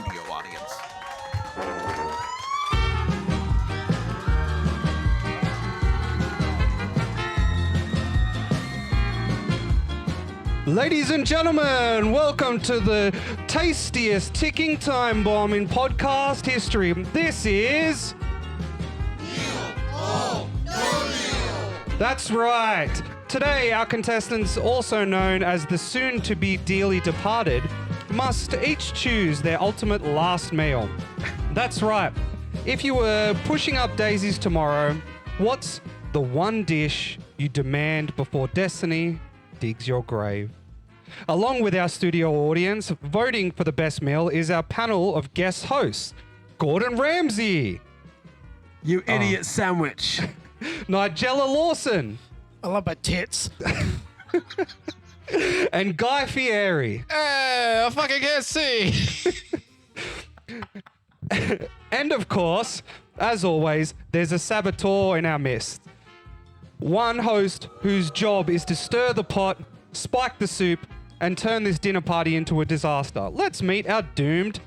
studio audience. Ladies and gentlemen, welcome to the tastiest ticking time bomb in podcast history. This is... That's right. Today, our contestants, also known as the soon-to-be dearly departed, must each choose their ultimate last meal. That's right. If you were pushing up daisies tomorrow, what's the one dish you demand before destiny digs your grave? Along with our studio audience, voting for the best meal is our panel of guest hosts. Gordon Ramsay, You idiot sandwich. Nigella Lawson, I love my tits. and Guy Fieri. Hey, I fucking can't see. And of course, as always, there's a saboteur in our midst. One host whose job is to stir the pot, spike the soup, and turn this dinner party into a disaster. Let's meet our doomed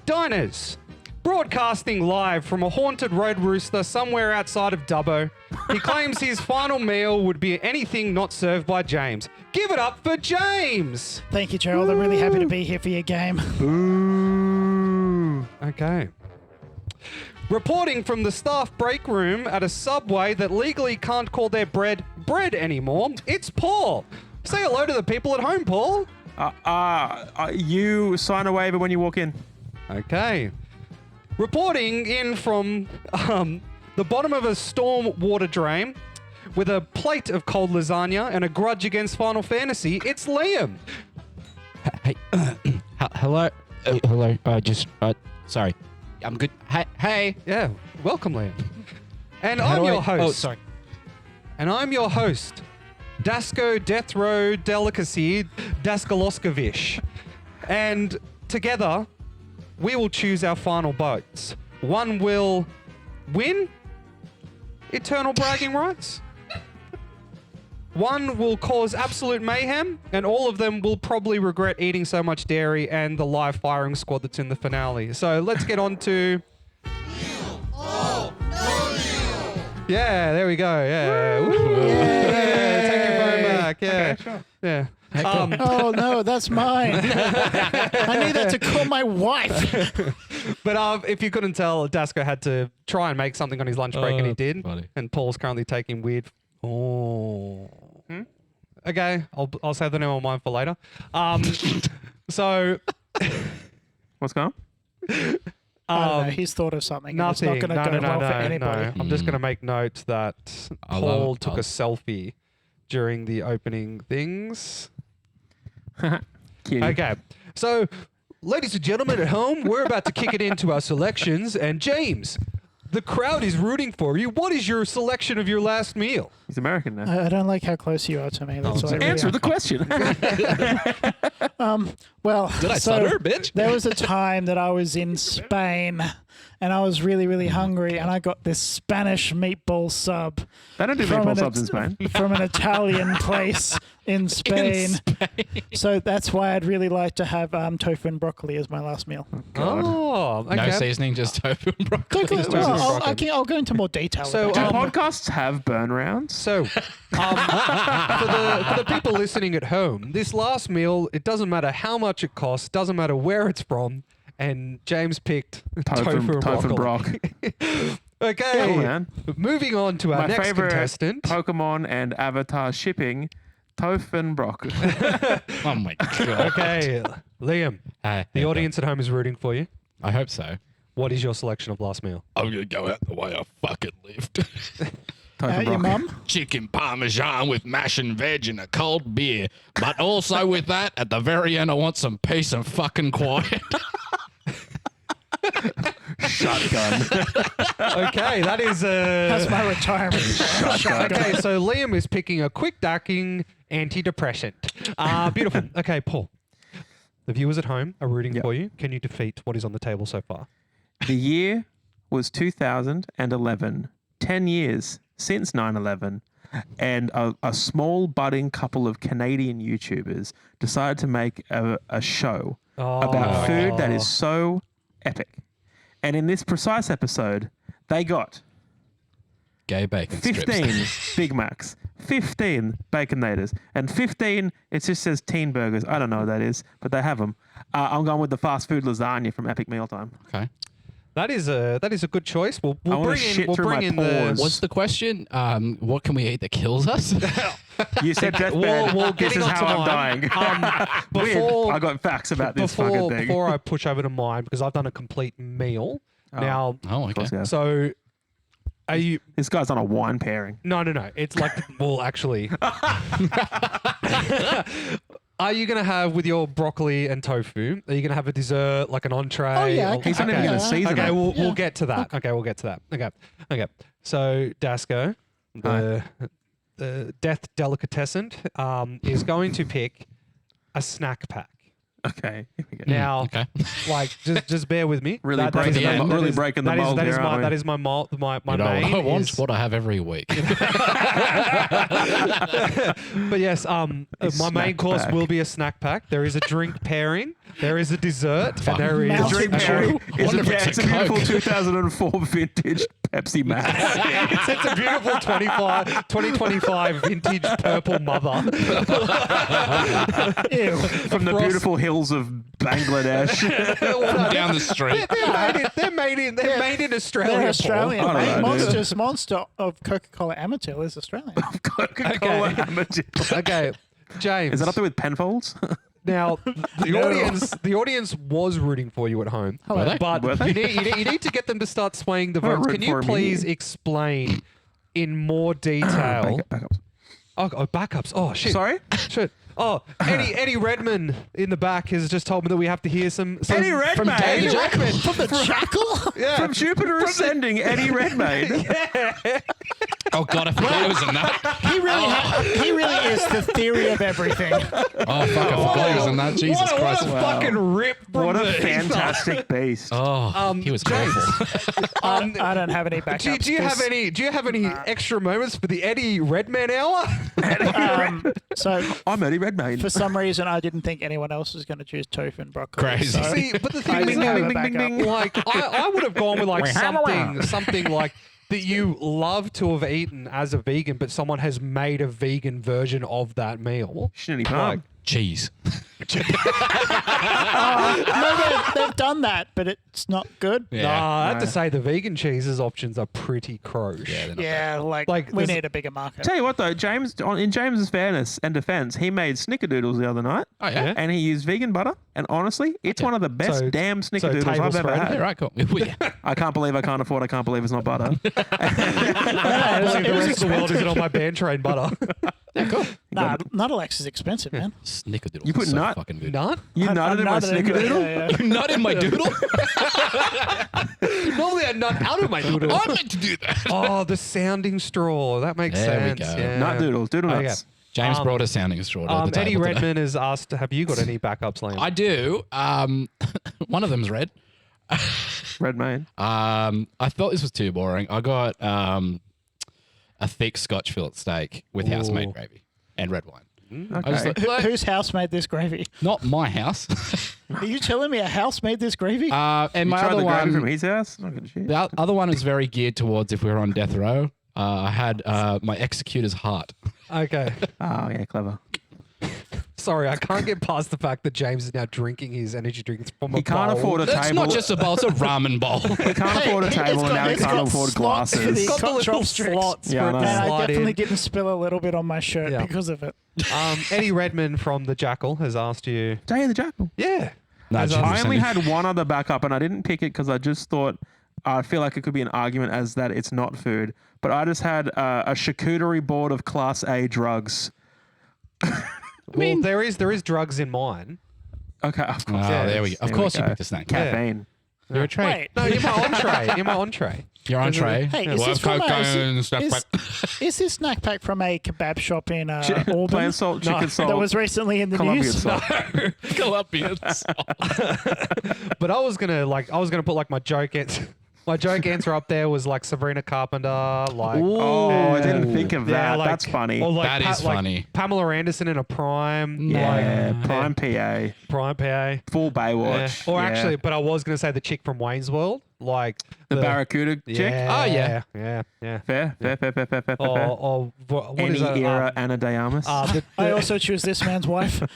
diners. Broadcasting live from a haunted road rooster somewhere outside of Dubbo, he claims his final meal would be anything not served by James. Give it up for James! Thank you, Gerald. I'm really happy to be here for your game. Ooh. Okay. Reporting from the staff break room at a Subway that legally can't call their bread anymore, it's Paul. Say hello to the people at home, Paul. You sign a waiver when you walk in. Okay. Reporting in from the bottom of a storm water drain with a plate of cold lasagna and a grudge against Final Fantasy, it's Liam. Hey, hello. Hello. Sorry. I'm good. Hey. Yeah, welcome, Liam. And How I'm do your I- host. Oh, sorry. And I'm your host, Dasko Death Row Delicacy Daskaloskovich. And together, we will choose our final votes. One will win eternal bragging rights. One will cause absolute mayhem, and all of them will probably regret eating so much dairy and the live firing squad that's in the finale. So let's get on to... Yeah, there we go. Yeah. Woo. Yeah. Take your phone back. Yeah. Okay, sure. Yeah. Oh, no, that's mine. I need that to call my wife. But if you couldn't tell, Dasko had to try and make something on his lunch break, and he did. funny. And Paul's currently taking weird. Oh. Okay, I'll save the name on mine for later. So. What's going on? I don't know. He's thought of something. Nothing. And it's not going to go well for anybody. No. I'm just going to make note that Paul took a selfie during the opening things. Cute. Okay, so ladies and gentlemen at home, we're about to kick it into our selections. And James, the crowd is rooting for you. What is your selection of your last meal? He's American now. I don't like how close you are to me. That's why I really Answer the question. Well, Did I so stutter, bitch? There was a time that I was in Spain and I was really, really hungry and I got this Spanish meatball sub They don't do From meatball an subs in It- Spain. from an Italian place in Spain. So that's why I'd really like to have tofu and broccoli as my last meal. God. Oh, okay. No seasoning, just tofu and broccoli. Well, I'll go into more detail. So, about Do it. podcasts have burn rounds? So, for the people listening at home, this last meal, it doesn't matter how much it costs, doesn't matter where it's from, and James picked tofu and Tofu and broccoli. brock. Okay, Cool, man. moving on to our My next favorite contestant. Pokemon and Avatar shipping, tofu and brock. Oh my god. Okay, Liam, the audience at home is rooting for you. I hope so. What is your selection of last meal? I'm gonna go out the way I fucking lived. Tofu and Your brock. mum? Chicken parmesan with mash and veg and a cold beer. But also with that, at the very end, I want some peace and fucking quiet. Shotgun. Okay, that is That's my retirement. Okay, so Liam is picking a quick-acting antidepressant. Beautiful. Okay, Paul. The viewers at home are rooting Yep. for you. Can you defeat what is on the table so far? The year was 2011. 10 years since 9/11. And a small budding couple of Canadian YouTubers decided to make a show about food that is so epic. And in this precise episode, they got Gay bacon 15 strips. Big Macs, 15 Baconators, and 15, it just says teen burgers. I don't know what that is, but they have them. I'm going with the fast food lasagna from Epic Mealtime. Okay. That is a good choice. We'll I wanna bring shit in we'll through bring my in pores. What's the question? What can we eat that kills us? You said deathbed. Well, This getting is onto how I'm mine, dying. Weird. before- I got facts about this fucking thing. before I push over to mine, because I've done a complete meal. Now, Oh, Of course, okay. yeah. so are you? This guy's on a wine pairing. No. It's like, well, actually, are you gonna have with your broccoli and tofu? Are you gonna have a dessert, like an entree? Oh, yeah, I or- can- He's not even Okay. going to season Okay, it. we'll get to that. Okay, we'll get to that. Okay. So Dasco, the death delicatessen, is going to pick a snack pack. Okay, here we go. Now, Okay. like, just bear with me. Really That breaking is- the- that really is- breaking the that is- mold that is here, my aren't we? that is my mold. My You know, main I want is- what I have every week. But yes, my main snack course pack. will be a snack pack. There is a drink pairing. There is a dessert, and there is Mountain Drink Dew. pairing I is wonder a, if yeah, it's it's a a beautiful Coke. 2004 vintage Pepsi Max. it's a beautiful 2025 vintage purple mother. Ew. From the beautiful hills of Bangladesh. Down the street. They're made in Australia. They're Paul. Australian. I don't mate. know, dude. Monster of Coca-Cola Amatil is Australian. Coca-Cola Okay. Amateur. Okay, James. Is that up there with Penfolds? Now, the audience was rooting for you at home, Hello. Were they? but Were they? you need to get them to start swaying the I'm not votes. rooting Can you for 'em please here. explain in more detail? Backups. Oh, backups. Oh shit. Sorry? Shit. Oh, Eddie Redman in the back has just told me that we have to hear some Eddie Redmayne? from Eddie Eddie Redman. From the Jackal? Yeah. From Jupiter Ascending, Eddie Redmayne. Oh God, I forgot it was in that. He really is the theory of everything. Oh fuck, I forgot he was in that. Jesus what Christ. a fucking rip from What a the fantastic beast. Oh, he was James. awful. I don't have any backups. Do you have any extra moments for the Eddie Redman hour? So I'm Eddie Redmayne. for some reason, I didn't think anyone else was going to choose tofu and broccoli. Crazy. So See, but the I thing is, didn't have a backup. like I would have gone with like something like that you love to have eaten as a vegan, but someone has made a vegan version of that meal. Shinny Like, Palm. Cheese. No, they've done that, but it's not good. Yeah. Nah, I have to no. say the vegan cheeses options are pretty croche. Yeah, they're not Yeah, Like, we there's- need a bigger market. Tell you what though, James, in James's fairness and defense, he made snickerdoodles the other night. Oh yeah. Yeah. And he used vegan butter. And honestly, it's one of the best So- damn so snickerdoodles table I've ever spread. had. Yeah, right, cool. Yeah. I can't believe I can't afford. I can't believe it's not butter. I believe the rest of the world isn't on my band train butter. Nah, Nuttalex is expensive, man. Snickerdoodle. You put so nut- fucking good. Nut? You nutted in my Nutted in- snickerdoodle? yeah, yeah. Nut in my doodle? Normally I nut out of my noodle. I meant to do that. Oh, the sounding straw. That makes There we sense. go. Yeah. Nut doodles, doodle Okay. nuts. James brought a sounding straw to the table Eddie today. Redman has asked, have you got any backups, Liam? I do. One of them's red. Redmayne. I thought this was too boring. I got a thick Scotch fillet steak with house-made Ooh. gravy and red wine. Okay. I was like, Whose house made this gravy? not my house. Are you telling me a house made this gravy? And You my tried other the gravy from one, his house? Not good shit. the other one was very geared towards if we were on death row. I had my executor's heart. Okay. Oh, yeah, clever. Sorry, I can't get past the fact that James is now drinking his energy drinks from a He can't bowl. afford a It's table. not just a bowl; it's a ramen bowl. He can't afford a It's table, and now he it's can't got afford slots for glasses. the Got the little chopsticks. slots Yeah, I for it know. to And I slide definitely in. didn't spill a little bit on my shirt Yeah. because of it. Eddie Redman from The Jackal has asked you. Day of the Jackal. Yeah. No, Has Jim asked- I only Sending. had one other backup, and I didn't pick it because I just thought I feel like it could be an argument as that it's not food. But I just had a charcuterie board of Class A drugs. Well, there is drugs in mine. Okay, of Oh, course. there we go. Of course you picked a snack. Caffeine. You're a tray. Wait, No, you're my entree. You're my entree. You're on tray. Hey, Yeah. is Well, this from cocaine, snack pack. is this snack pack from a kebab shop in Auburn Plain salt, chicken salt. that was recently in the Colombian news? salt. Colombians. But I was gonna put like my joke at My joke answer up there was like Sabrina Carpenter, like Oh, I didn't think of yeah, that. like- That's funny. or like That is like funny. Pamela Anderson in a prime, Yeah, like, Prime PA, prime PA. full Yeah. Baywatch. Or yeah. actually, but I was gonna say the chick from Wayne's World, like the Barracuda chick. Yeah, Oh, yeah. yeah. Fair. Or what Any is that? era Anna De Armas. I also choose this man's wife. that's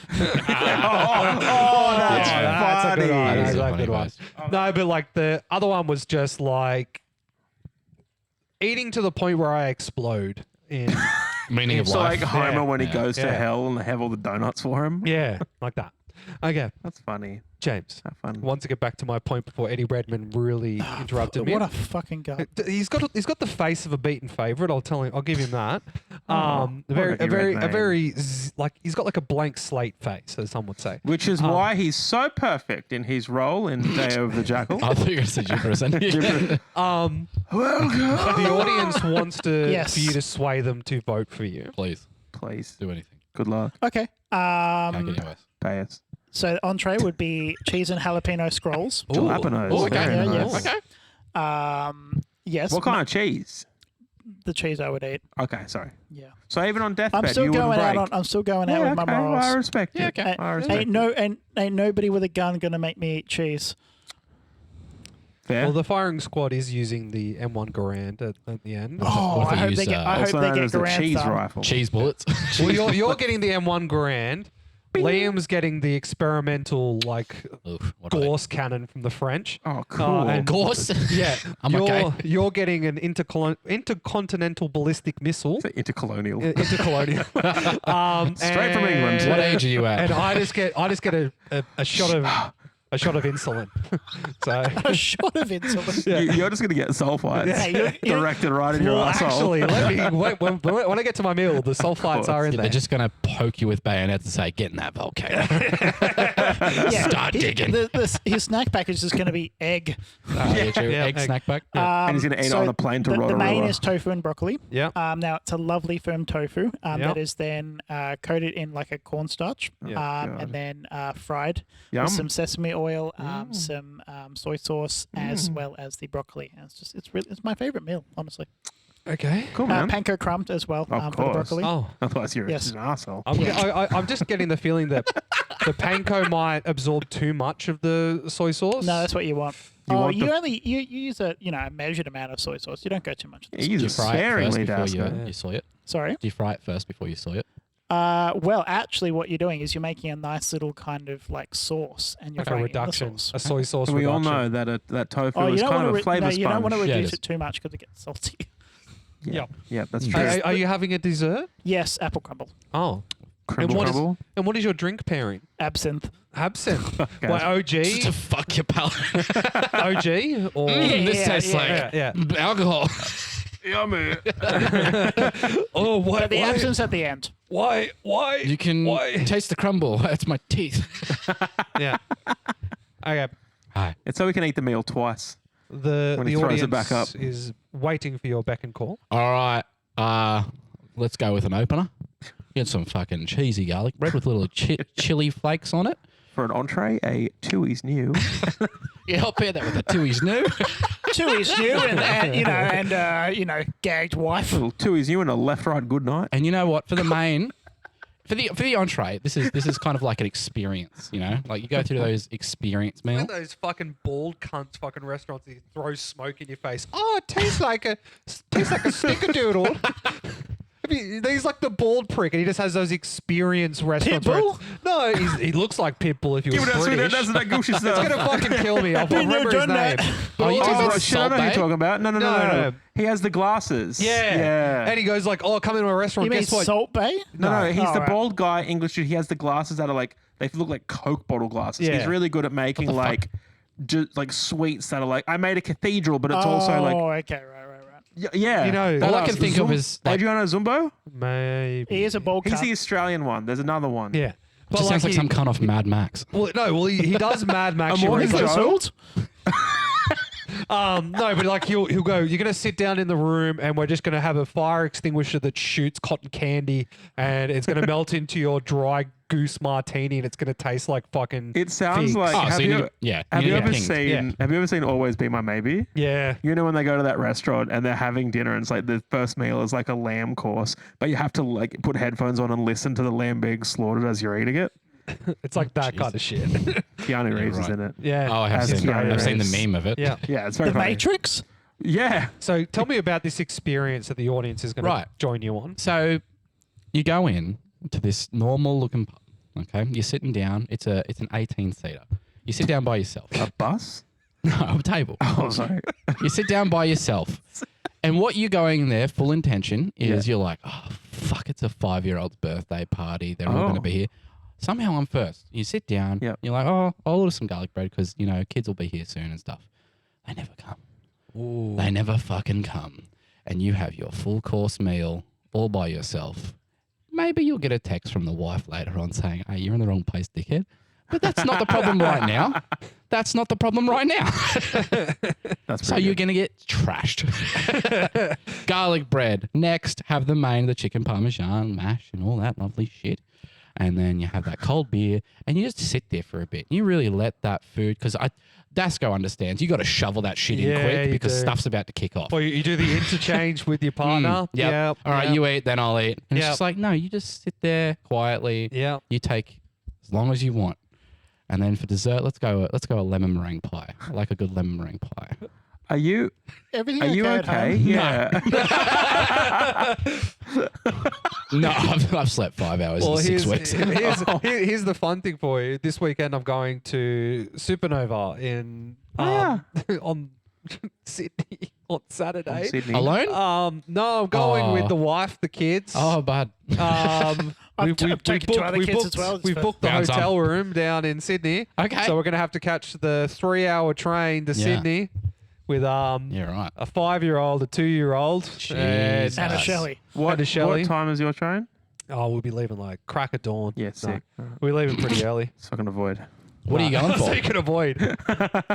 that's a good one. funny. That is That's a a funny good one. voice. No, but like the other one was just like eating to the point where I explode. Meaning of So life. like Homer Yeah. when he goes to Yeah. hell and they have all the donuts for him. Yeah, like that. Okay, That's funny. James. Have fun. Want to get back to my point before Eddie Redmayne really interrupted me. What a fucking guy. He's got the face of a beaten favorite. I'll give him that. Oh, poor Eddie Redmayne. Like he's got like a blank slate face, as some would say. Which is why he's so perfect in his role in Day of the Jackal. I thought you were going to say gibberish. Welcome. The audience wants to Yes. for you to sway them to vote for you. Please Please. do anything. Good luck. Okay. Can't get any worse. Pay us. So the entree would be cheese and jalapeno scrolls. Jalapenos. Oh, okay. Very Yeah, nice. yes. Okay. Yes. What kind of cheese? The cheese I would eat. Okay, sorry. Yeah. So even on deathbed, I'm still you going wouldn't out break. on. I'm still going out Yeah, with my okay. Well, morals. I respect Yeah, it. okay. I respect Ain't nobody with a gun gonna make me eat cheese. Fair. Well, the firing squad is using the M1 Garand at the end. Oh, what if I they hope use, they get. I hope also they known get as the Garand cheese done. rifle. Cheese bullets. Well, you're getting the M1 Garand. Liam's getting the experimental like Oof, what are they? Gorse cannon from the French. Oh, cool. and- Course. Yeah, I'm you're, okay. You're getting an intercontinental ballistic missile. It's intercolonial. Intercolonial. Straight from England. What age are you at? And I just get a shot of insulin. So A shot of insulin. You're just going to get sulfites Yeah, you're- directed right in your well, asshole. actually, let me wait, when I get to my meal, the sulfites are in Yeah, there. they're just going to poke you with bayonets and say, get in that volcano. Yeah, Start digging. His snack package is going to be egg. Yeah, Yeah, egg egg. snack pack. and he's going to eat it on a plane to the Rotorua. main is tofu and broccoli. Yeah. Now it's a lovely firm tofu Yep. that is then coated in like a cornstarch God. and then fried Yum. with some sesame oil, some soy sauce, as Mm. well as the broccoli. And it's my favorite meal, honestly. Okay. Cool, man. Panko crumbed as well for the course. broccoli. Oh. Otherwise, you're Yes. an asshole. I'm just getting the feeling that the panko might absorb too much of the soy sauce. No, that's what you want. want you the- only you use a measured amount of soy sauce. You don't go too much. He Do you uses fry it first sparingly, before does you soy it? Sorry. Do you fry it first before you soy it? Well, actually, what you're doing is you're making a nice little kind of like sauce, and you're like a frying it in the reduction, sauce. a soy sauce We all reduction. know that that tofu Oh, is you don't kind want of to a flavor you don't want to sponge. Yeah, it reduce is. it too much because it gets salty. Yeah. Yeah, that's true. Yes. Are you having a dessert? Yes, apple crumble, Oh. Crumble, what is- crumble. And what is your drink pairing? absinthe. Absinthe. Okay. Like OG? Just to fuck your palate. OG? Or This Yeah, tastes yeah. yeah, like alcohol. Yummy. oh, what? But the absinthe at the end. Why? You can Why? taste the crumble. That's my teeth. Yeah. Okay. Hi. It's so we can eat the meal twice. The When he the throws audience it back up. is waiting for your beck and call. All right. Let's go with an opener. Get some fucking cheesy garlic bread with little chili flakes on it. For an entree, a Tui's new. Yeah, I'll pair that with a Tui's new. Chewy's new and gagged wife. Little Tui's new and a left right good night. And you know what? For the main, for the entree, this is kind of like an experience. You know, like you go through those experience meals. Those fucking bald cunts fucking restaurants that throw smoke in your face. Oh, it tastes like a snickerdoodle. He's like the bald prick, and he just has those experience restaurants. where Pitbull? it's- No, he looks like Pitbull if he was British. That's that gooshy It's stuff. gonna fucking kill me. I'll Been there, remember his done name. that. Oh, you But talking all- about shit, I know who Salt you're Bae? talking about. No. No. He has the glasses. Yeah. Yeah. And he goes like, "Oh, come into a restaurant. You mean Guess what? Salt Bay? No, he's Oh, the right. bald guy, English dude. He has the glasses that are like, they look like Coke bottle glasses. Yeah. He's really good at making like, like sweets that are like, I made a cathedral, but it's also like, okay, right. yeah. You know, All I can think of is like, Adriano Zumbo? Maybe He is a bald He's cunt. the Australian one. There's another one. Yeah. But just sounds like he- some kind of Mad Max. Well, no. Well, he does Mad Max. A morning where he's like- show. Salt? No, but like he'll go, you're going to sit down in the room and we're just going to have a fire extinguisher that shoots cotton candy and it's going to melt into your dry goose martini and it's going to taste like fucking It sounds figs. like. Oh, have so you, you need, yeah. have you you need ever pinged. seen? Yeah. Have you ever seen Always Be My Maybe? Yeah. You know when they go to that restaurant and they're having dinner and it's like the first meal is like a lamb course, but you have to like put headphones on and listen to the lamb being slaughtered as you're eating it. It's like that kind of shit. Keanu Reeves is right. in it. Yeah. Oh, I have As seen. Keanu I've seen the Reeves. meme of it. Yeah. Yeah, it's very The funny. Matrix? Yeah. So tell me about this experience that the audience is going Right. to join you on. So you go in to this normal looking pub. Okay, you're sitting down. It's an 18-seater. You sit down by yourself. A bus? No, a table. Oh, sorry. You sit down by yourself. And what you're going in there, full intention, is you're like, oh, fuck, it's a 5-year-old's birthday party. They're all going to Oh. be here. Somehow I'm first. You sit down. Yep. You're like, oh, I'll order some garlic bread because, you know, kids will be here soon and stuff. They never come. Ooh. They never fucking come. And you have your full course meal all by yourself. Maybe you'll get a text from the wife later on saying, hey, you're in the wrong place, dickhead. But that's not the problem right now. That's not the problem right now. That's So pretty you're good. going to get trashed. Garlic bread. Next, have the main, the chicken parmesan, mash, and all that lovely shit. And then you have that cold beer, and you just sit there for a bit. You really let that food, because Dasco understands, you got to shovel that shit in Yeah, quick you because do. stuff's about to kick off. Well, you do the interchange with your partner. Yep. All right, yep. you eat, then I'll eat. And it's Yep. just like, no, you just sit there quietly. Yeah. You take as long as you want. And then for dessert, let's go a lemon meringue pie. I like a good lemon meringue pie. Are you Everything okay? at home? Yeah. No, I've slept 5 hours in 6 weeks. Here's the fun thing for you. This weekend, I'm going to Supernova in on Sydney on Saturday. Sydney. Alone? No, I'm going with the wife, the kids. Oh, bud. I've taken two other kids as well. We've booked the Found some. hotel room down in Sydney. Okay. So we're going to have to catch the 3-hour train to Yeah. Sydney with Yeah, right. a 5-year-old, a 2-year-old, Jesus. And a Shelley. and a Shelley. What time is your train? Oh, we'll be leaving like crack of dawn. Yeah, No, sick. we're leaving pretty early. So I can avoid. What are you going So for? you can avoid.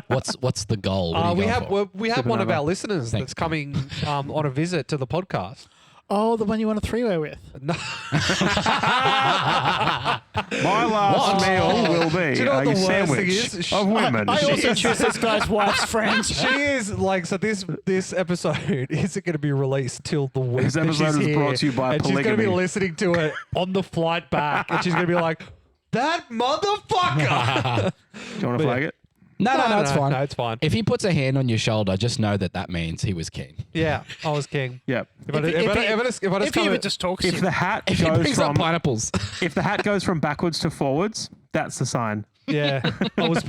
What's the goal? What are you we going have for? we have one of Supernova. our listeners Thanks. that's coming on a visit to the podcast. Oh, the one you want a three-way with. No, My last meal will be Do you know what a the worst sandwich thing is? of women. I also choose this guy's wife's friends. she is like so. This episode isn't going to be released till the week. This that episode she's is here, brought to you by and she's going to be polygamy. listening to it on the flight back, and she's going to be like, "That motherfucker." Do you want to flag it? No, it's fine. No, it's fine. If he puts a hand on your shoulder, just know that means he was keen. Yeah, I was king. Yep. If he even just talks to If you. the hat If he goes brings up from pineapples. if the hat goes from backwards to forwards, that's the sign. Yeah,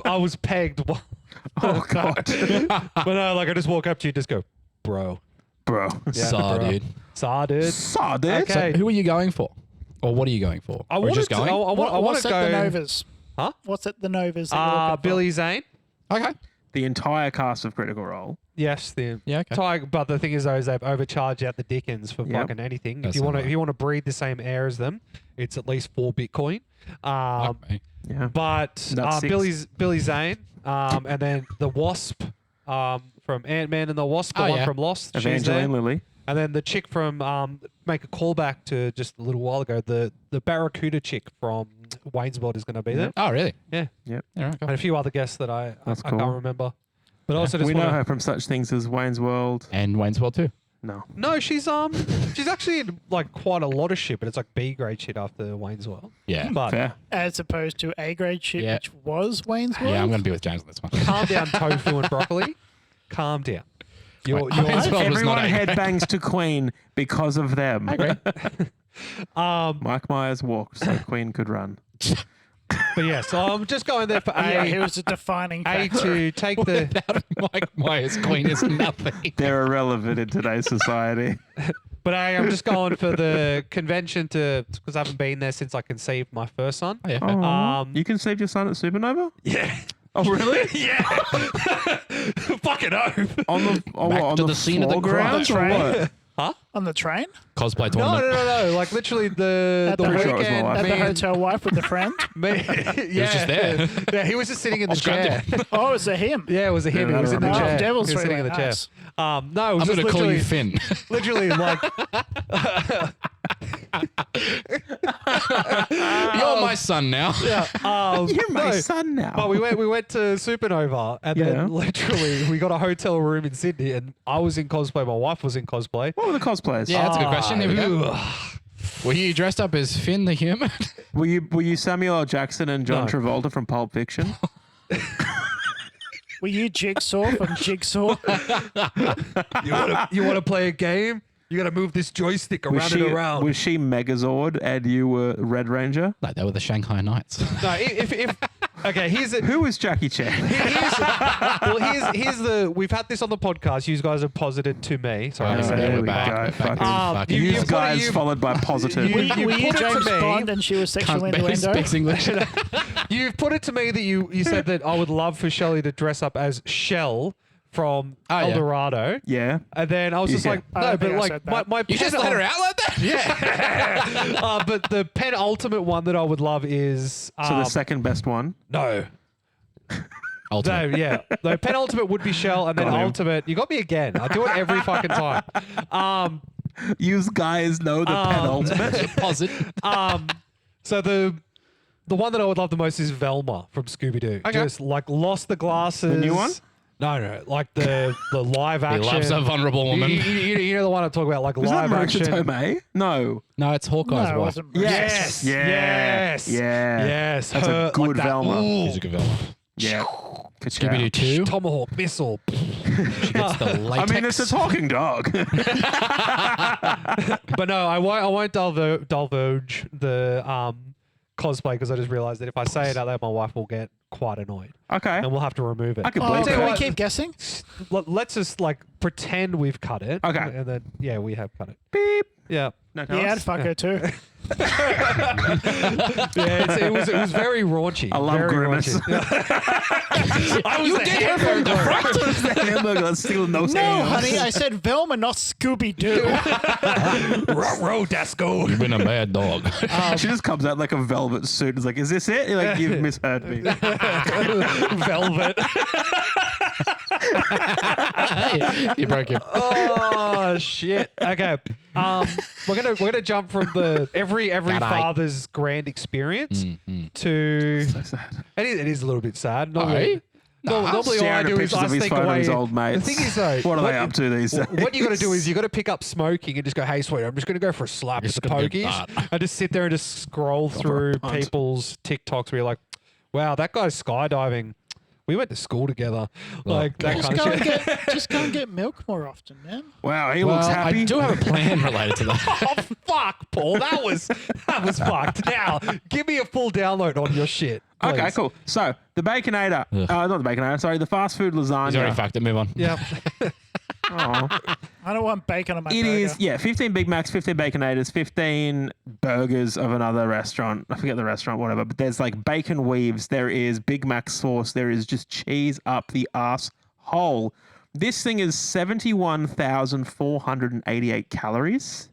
I was pegged. Oh god, But no, like I just walk up to you, just go, bro. bro. Yeah, Saw, bro. dude. Saw, dude. Saw, dude. Okay. Who are you going for? Or what are you going for? I or wanted just to. going? I want What's to at go. the Novas? Huh? What's at the Novas? that you're looking for? Billy Zane. Okay. The entire cast of Critical Role. Yes, the Yeah, okay. Tiger, but the thing is, though, is they've overcharged out the Dickens for Yep. fucking anything. That's If not right. you want to breathe the same air as them, it's at least 4 Bitcoin. Fuck me. Yeah. But Not 6. Billy Zane, and then the Wasp from Ant-Man and the Wasp, the Oh, one yeah. from Lost. she's there. Evangeline Lilly. And then the chick from make a callback to just a little while ago. The Barracuda chick from Wayne's World is going to be there. Oh, really? Yeah, Yep. All right, cool. and a few other guests that I That's can't cool. remember. But also just We know wanna- her from such things as Wayne's World. And Wayne's World too. No. No, she's actually in like quite a lot of shit, but it's like B grade shit after Wayne's World. Yeah. But Fair. As opposed to A grade shit, Yeah. which was Wayne's World. Yeah, I'm going to be with James on this one. calm down, tofu and broccoli. Calm down. You're, Wait, you're Wayne's World was Everyone not A grade. headbangs to Queen because of them. um, Mike Myers walked so Queen could run. but yeah, so I'm just going there for Yeah, he A was a defining factor. to take the. Without Mike Myers, Queen is nothing. They're irrelevant in today's society. But I'm just going for the convention because I haven't been there since I conceived my first son. Oh, yeah. Oh, you conceived your son at Supernova? Yeah. Oh, really? Yeah. Fucking oath. On the Back on to the the scene of the floor grounds or crime. what? Huh? On the train? Cosplay No, tournament. no. Like literally the At the weekend. sure it was my wife. At the me and- hotel wife with the friend? yeah, just there. Yeah, he was just sitting in the I was chair. grabbed Oh, it's a him. Yeah, it was a him. Yeah, He was I in the don't chair. remember. Devil's he was sitting in the nice. chair. No, it was I'm just going to call literally, you Finn. literally like You're my son now. You're my no. son now. But we went to Supernova, and Yeah. then literally we got a hotel room in Sydney, and I was in cosplay. My wife was in cosplay. What were the cosplayers? Yeah, that's a good question. There we go. Ugh. Were you dressed up as Finn the human? Were you Samuel L. Jackson and John No. Travolta from Pulp Fiction? Were you Jigsaw from Jigsaw? You want to play a game? You got to move this joystick around and around. Was she Megazord and you were Red Ranger? Like they were the Shanghai Knights. No, if okay, here's it. Who was Jackie Chan? Here's the. We've had this on the podcast. You guys have posited to me. Sorry, Oh, I said there it. we're we back. go. We're back. Fucking- Fucking you You put it- guys you- followed by positive. you- Were you you put it to James me. Bond and she was sexually Cunt barely innuendo? speaks English. You've put it to me that you said that I would love for Shelley to dress up as Shell from yeah. El Dorado. Yeah. And then I was just Yeah. like, I no, don't but think I like said that. my You just let her out like that? Yeah. But the penultimate one that I would love is So the second best one. no. Ultimate. No, yeah. No, penultimate would be Shell, and then Got him. ultimate. You got me again. I do it every fucking time. You guys know the penultimate. Deposit. So the one that I would love the most is Velma from Scooby Doo. Okay. Just like lost the glasses. The new one? No, like the live He action. loves a vulnerable woman. You know the one I'm talking about, like Was that live Marissa action. Tomei? No. No, it's Hawkeye's No, it wife. wasn't. Yes. Yeah. Yes. Yeah. Yes. That's a Her, good like that, Velma. ooh, He's a good villain. Yeah. Scooby-Doo 2. Tomahawk missile. She gets the latex. I mean, it's a talking dog. But no, I won't divulge the cosplay because I just realized that if I say it out loud, my wife will get quite annoyed, Okay. and we'll have to remove it. I can Oh, believe tell you can we what. keep guessing? Let's just like pretend we've cut it. Okay. And then we have cut it. Beep. Yeah. No, tell Yeah, I'd us. fuck her too. Yeah. It was very raunchy. I love very Grimace. raunchy. I was You the did her from the front. Hamburger, let's steal those No, hands. honey, I said Velma, not Scooby Doo. Row Dasco. You've been a bad dog. She just comes out like a velvet suit. It's like, is this it? You're like, you've misheard me. Velvet. You broke him. Oh shit. Okay. We're gonna jump from the every G'day. father's grand experience to it is a little bit sad. Normally, normally all I Staring do at is pictures I of his think phone away. of his old mates. The thing is though, What are they up to these days? What you got to do is you got to pick up smoking and just go, hey, sweetie, I'm just going to go for a slap with Just the gonna do pokies. that. And just sit there and just scroll through punt. people's TikToks where you're like, wow, that guy's skydiving. We went to school together. Like that God. kind of shit. Just go and get milk more often, man. Wow, he Well, looks happy. I do have a plan related to that. Oh fuck, Paul, that was fucked. Now, give me a full download on your shit. Okay, please. cool. So the Baconator, not the Baconator, sorry, the fast food lasagna. He's already fucked it. Move on. Yeah. Aw. I don't want bacon on my It burger. is, 15 Big Macs, 15 Baconators, 15 burgers of another restaurant. I forget the restaurant, whatever. But there's like bacon weaves. There is Big Mac sauce. There is just cheese up the ass hole. This thing is 71,488 calories.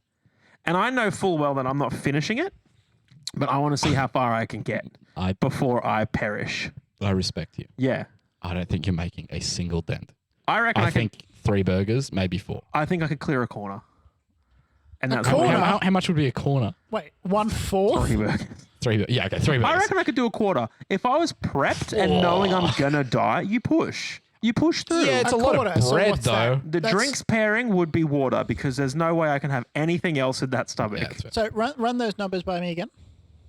And I know full well that I'm not finishing it, but I want to see how far I can get I before I perish. respect you. Yeah. I don't think you're making a single dent. I reckon I think 3 burgers, maybe 4. I think I could clear a corner. And that's corner? How much would be a corner? Wait, 1/4? 3 burgers. 3. Yeah, okay, 3 burgers. I reckon I could do a quarter. If I was prepped and knowing I'm gonna die, you push. You push through. Yeah, it's A a lot quarter, of so bread what's that? though. The That's- drinks pairing would be water because there's no way I can have anything else in that stomach. Yeah, that's fair. So run those numbers by me again.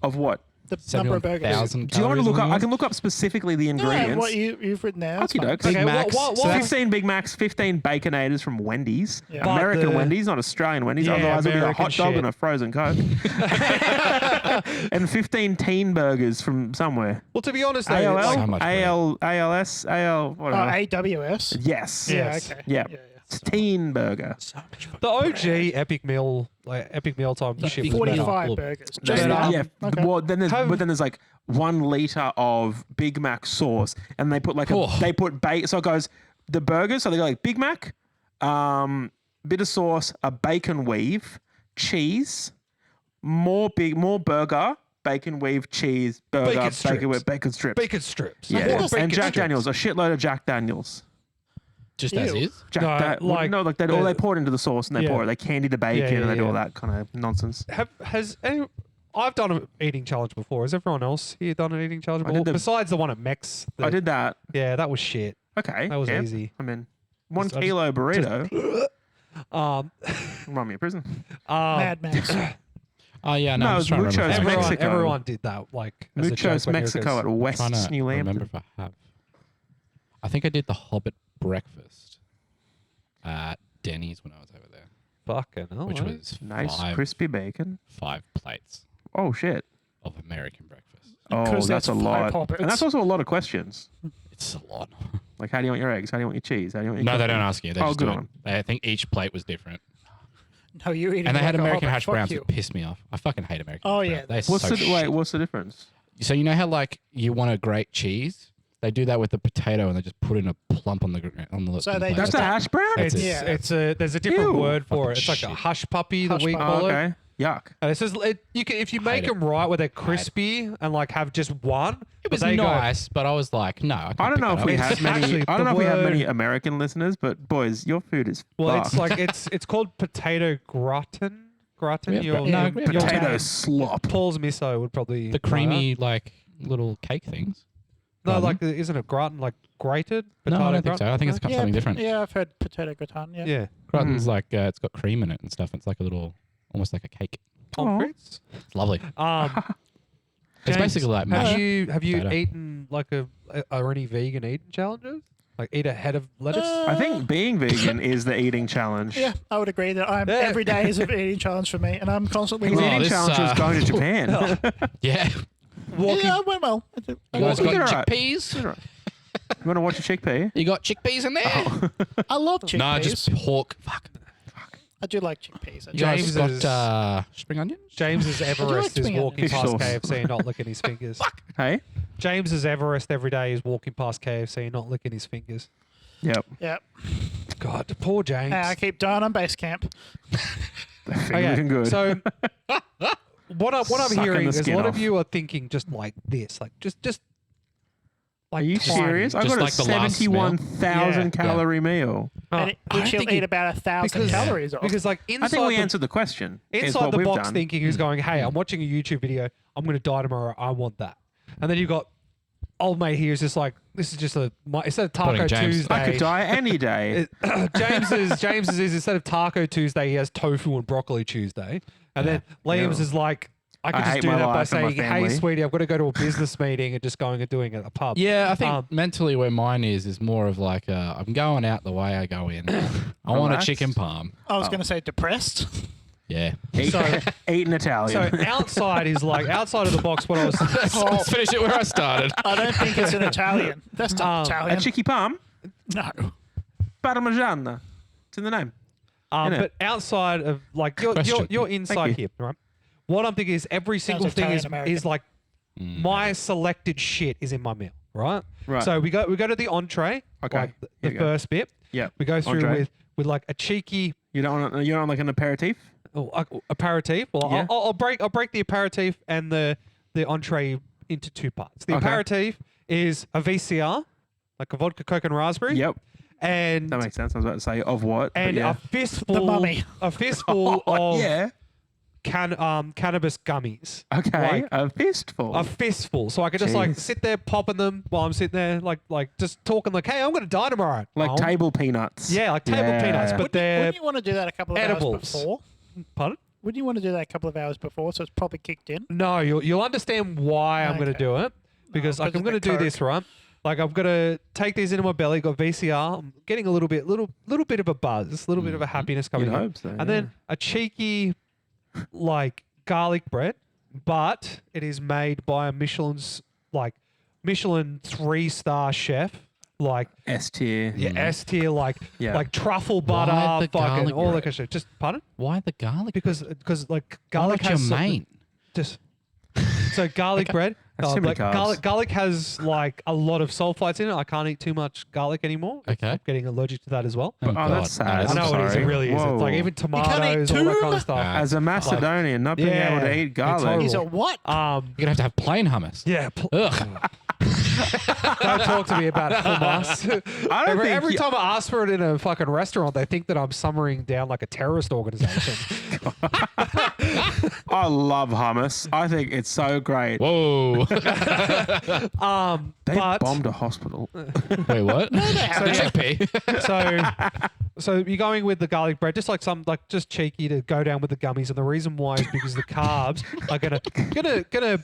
Of what? The number of burgers. 71,000 Do you want me to look up? calories I can look up specifically the No, ingredients. what you've written there. it's Okie fine. dokes. Big Okay, Macs. what- So that's- 15 Big Macs, 15 Baconators from Wendy's. Yeah. But American the- Wendy's, not Australian Wendy's. Yeah, Otherwise, it'll be a American hot dog shit. and a frozen Coke. And 15 teen burgers from somewhere. Well, to be honest, though, AOL, So much bread. ALS, Oh, whatever. AWS. Yes. Yeah, Yes. okay. Yeah. Yeah, It's teen burger. the OG Epic Meal, like Epic Meal type shit was better. 45 Well, burgers. Yeah, Just yeah. that. Yeah. Okay. Well, then there's Have- but then there's like 1 liter of Big Mac sauce, and they put like Oh. they put so it goes the burgers. So they go like Big Mac, bit of sauce, a bacon weave, cheese, more burger, bacon weave, cheese, burger, Bacon strips. weave, bacon strips. Bacon strips. Yeah, More and bacon Jack strips. Daniels, a shitload of Jack Daniels. Just as Ew. is. Like they pour it into the sauce and they Yeah. pour it. They candy the bacon Yeah, and they do yeah. all that kind of nonsense. I've done an eating challenge before. Has everyone else here done an eating challenge I did before? the- Besides the one at Mex. I did that. Yeah, that was shit. Okay, That was yeah. easy. I mean, 1 I just- kilo burrito. Um, Run me a prison. Mad Max. Oh yeah, no. No, I'm it just was trying to remember. Muchos if I- Mexico. everyone did that. Like as a joke Muchos when you were Mexico kids. at trying West to New remember Lambton. if I have. I think I did the Hobbit breakfast at Denny's when I was over there, Fucking hell, which eh? was Nice five, crispy bacon. 5 plates Oh shit. of American breakfast. Oh, 'Cause that's that's a lot. 5 Hobbits. And that's also a lot of questions. It's a lot. Like, how do you want your eggs? How do you want your cheese? How do you want your No, they coffee? don't ask you. They Oh, just good do on. it. I think each plate was different, No, you eating and they had like a American Hobbit. hash Fuck browns you. that pissed me off. I fucking hate American. Oh, hash yeah. browns. They're What's so the shit. what's the difference? So you know how like you want a great cheese? They do that with the potato and they just put in a plump on the So on the they plate. That's a hash brown? That's It's it. Yeah. it's a there's a different Ew. word for it. Fucking It's like a shit. hush puppy Hush that we puppy. call Oh, it. okay. Yuck. And it says you can if you make Hate it. them right where they're crispy and like have just one. It but was they go- nice, but I was like, no. I don't know if we It's have many. actually I don't the know if we have word- many American listeners, but boys, your food is Well, fucked. it's like it's called potato gratin. Gratin. Yeah, Your, no, your- yeah, your- potato slop. Paul's miso would probably the creamy like little cake things. No, gratin? like isn't it gratin like grated? No, I potato don't think gratin? so. I think it's No? something different. Yeah, I've heard potato gratin. Yeah. Yeah. Gratin's like it's got cream in it and stuff. It's like a little, almost like a cake. Pommes It's lovely. frites? It's James, basically like have mash. you potato. eaten like are any vegan eating challenges? Like eat a head of lettuce? I think being vegan is the eating challenge. Yeah, I would agree that Yeah. every day is an eating challenge for me, and I'm constantly. His Well, eating this, challenge was going to Japan. Yeah. Walking. Yeah, I went well. You guys You got did alright. chickpeas? You want to watch a chickpea? You got chickpeas in there? I love chickpeas. No, just pork. Fuck. I do like chickpeas. I You do. guys James got is- spring onions? James's Everest is spring walking onions? past Fish sauce. KFC and not licking his fingers. Hey? James's Everest every day is walking past KFC and not licking his fingers. Yep. Yeah. God, poor James. I keep dying on base camp. Finger looking good. So what I'm Sucking hearing the is a skin lot off. of you are thinking just like this, like just like Are you tiny. serious? I Just got like a the last meal? 71,000 Yeah. calorie meal. Oh, And I don't each you'll think eat you- about 1,000 because- calories off. because like inside I think we the, answered the question. is inside what the we've box done. thinking is going, hey, I'm watching a YouTube video. I'm going to die tomorrow. I want that. And then you got old mate here is just like, this is just instead of Taco Putting James- Tuesday. I could die any day. James's is instead of Taco Tuesday, he has tofu and broccoli Tuesday. And then Liam's Yeah. is like, I could I just hate do my that by life and my saying, hey, family." sweetie, I've got to go to a business meeting and just going and doing it at a pub. Yeah, I think Um, mentally where mine is more of like I'm going out the way I go in. I want a Relaxed. chicken palm. I was going to say depressed. Yeah. Eat, So- eat an Italian. So outside is like, outside of the box, what I was... Let's finish it where I started. I don't think it's an Italian. That's not a Italian. chicky palm? No. Parmigiana. It's in the name. Innit? But outside of like you're Question. inside Thank here, right? What I'm thinking is every single thing Italian-American. is like my selected shit is in my meal, right? Right. So we go to the entree, Okay, like here the we go. first bit. Yep. We go through Entree. with like a cheeky You don't want like an aperitif? aperitif. Well, Yeah. I'll break the aperitif and the entree into two parts. The Okay. aperitif is a VCR, like a vodka, coke, and raspberry. Yep. And That makes sense. I was about to say of what? but and yeah. a fistful, mummy. a fistful of yeah. cannabis gummies. Okay. Like, a fistful. a fistful. So I could just like Jeez. sit there popping them while I'm sitting there, like just talking like, hey, I'm gonna die tomorrow. like Oh. table peanuts. Yeah, like table Yeah. peanuts, but they're Wouldn't you want to do that a couple of edibles. hours before? pardon? Wouldn't you want to do that a couple of hours before so it's probably kicked in? No, you'll understand why I'm gonna Okay. do it because like because I'm of the gonna do this Coke. right. Like I'm gonna take these into my belly. Got VCR. I'm getting a little bit of a buzz, a little bit of a happiness coming You'd in. hope so, And then a cheeky, like garlic bread, but it is made by a Michelin 3-star chef. Like S tier. yeah, S tier, like Yeah. like truffle Why butter, the fucking garlic all that bread? kind of shit. Just pardon? Why the garlic? Because like Why garlic not has your something- mate? Just So garlic bread. That's too many carbs. Garlic has like a lot of sulfites in it. I can't eat too much garlic anymore. Okay. I'm getting allergic to that as well. Oh, that's sad. I know I'm it is. It sorry. really is. It's like Whoa. even can't eat tomatoes, all that two? kind of stuff. As a Macedonian, not being able to eat garlic. horrible. Is it what? You're gonna have to have plain hummus. Yeah. Ugh. Don't talk to me about hummus. I don't think every you- time I ask for it in a fucking restaurant, they think that I'm summering down like a terrorist organization. I love hummus. I think it's so great. Whoa. They but bombed a hospital. Wait, what? The chickpea. so you're going with the garlic bread, just like just cheeky to go down with the gummies, and the reason why is because the carbs are gonna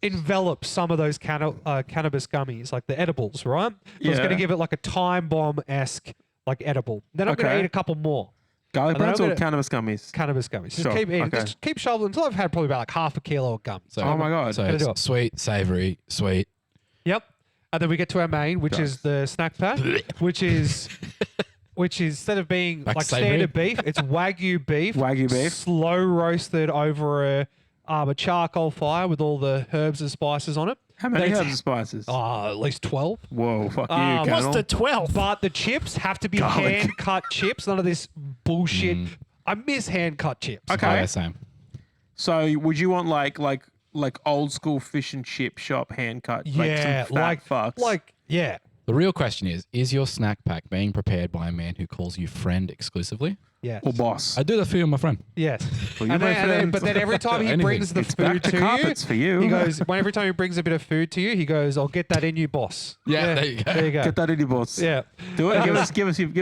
envelop some of those cannabis gummies, like the edibles, right? So it's Yeah. gonna give it like a time bomb-esque like edible. Then I'm gonna Okay. eat a couple more Garlic And then breads I'm or gonna- cannabis gummies? cannabis gummies. Just Sure, keep eating, okay. just keep shoveling until I've had probably about like half a kilo of gum. So, Oh my God. So Gonna do it. it's sweet, savory, sweet. Yep. And then we get to our main, which is the snack pack, which is instead of being Back like to savory? standard beef, it's Wagyu beef. Wagyu beef. Slow roasted over a charcoal fire with all the herbs and spices on it. How many That's- herbs and spices? At least 12. Whoa, fuck you, What's Colonel. What's the 12? But the chips have to be Garlic. hand cut chips. None of this bullshit. I miss hand cut chips. Okay. Oh, yeah, same. So would you want like old school fish and chip shop hand cut? Yeah, like some fat fucks. yeah. The real question is your snack pack being prepared by a man who calls you friend exclusively? Yes. or boss. I do that for you, my friend. Yes. Well, you're And my then, friend. but then every time he Anything. brings the It's food back to to carpets you, for you. he goes, every time he brings a bit of food to you, he goes, I'll get that in you, boss. Yeah, there you go. There you go. Get that in your boss. Yeah. Do it. Give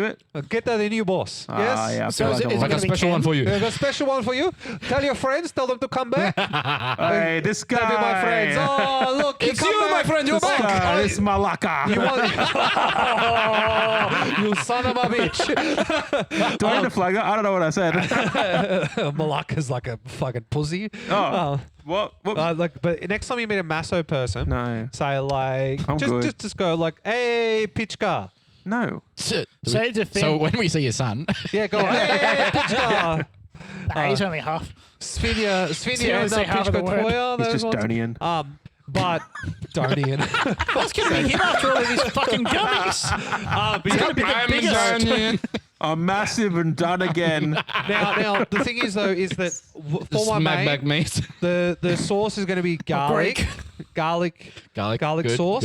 it. I'll get that in you, boss. Ah, Yes. yeah. I So feel is like it- I'm It's like a gonna be special one canned? for you. I've got a special one for you. Tell your friends, tell them to come back. Hey, this guy. They'll be my friends. Oh, look, It's you, my friend. You're This back. guy, this malaka. You want... you son of a bitch. Do I need a flagger? I don't know what I said. Malacca's like a fucking pussy. Oh, what? Whoops. But next time you meet a Masso person, No. say like, I'm good. just go like, hey, Pitchka. No. Say the thing. So when we see your son, Yeah, go, hey, Pitchka. He's only half. Svinja, only say half of the word. Tvoja, He's those just ones. Donian. But Donian. What's going to be him after all of these fucking gummies? But gonna be the biggest. I'm massive and done again. now, the thing is though, is that for my back main, meat. the sauce is going to be garlic Good. sauce. Good Garlic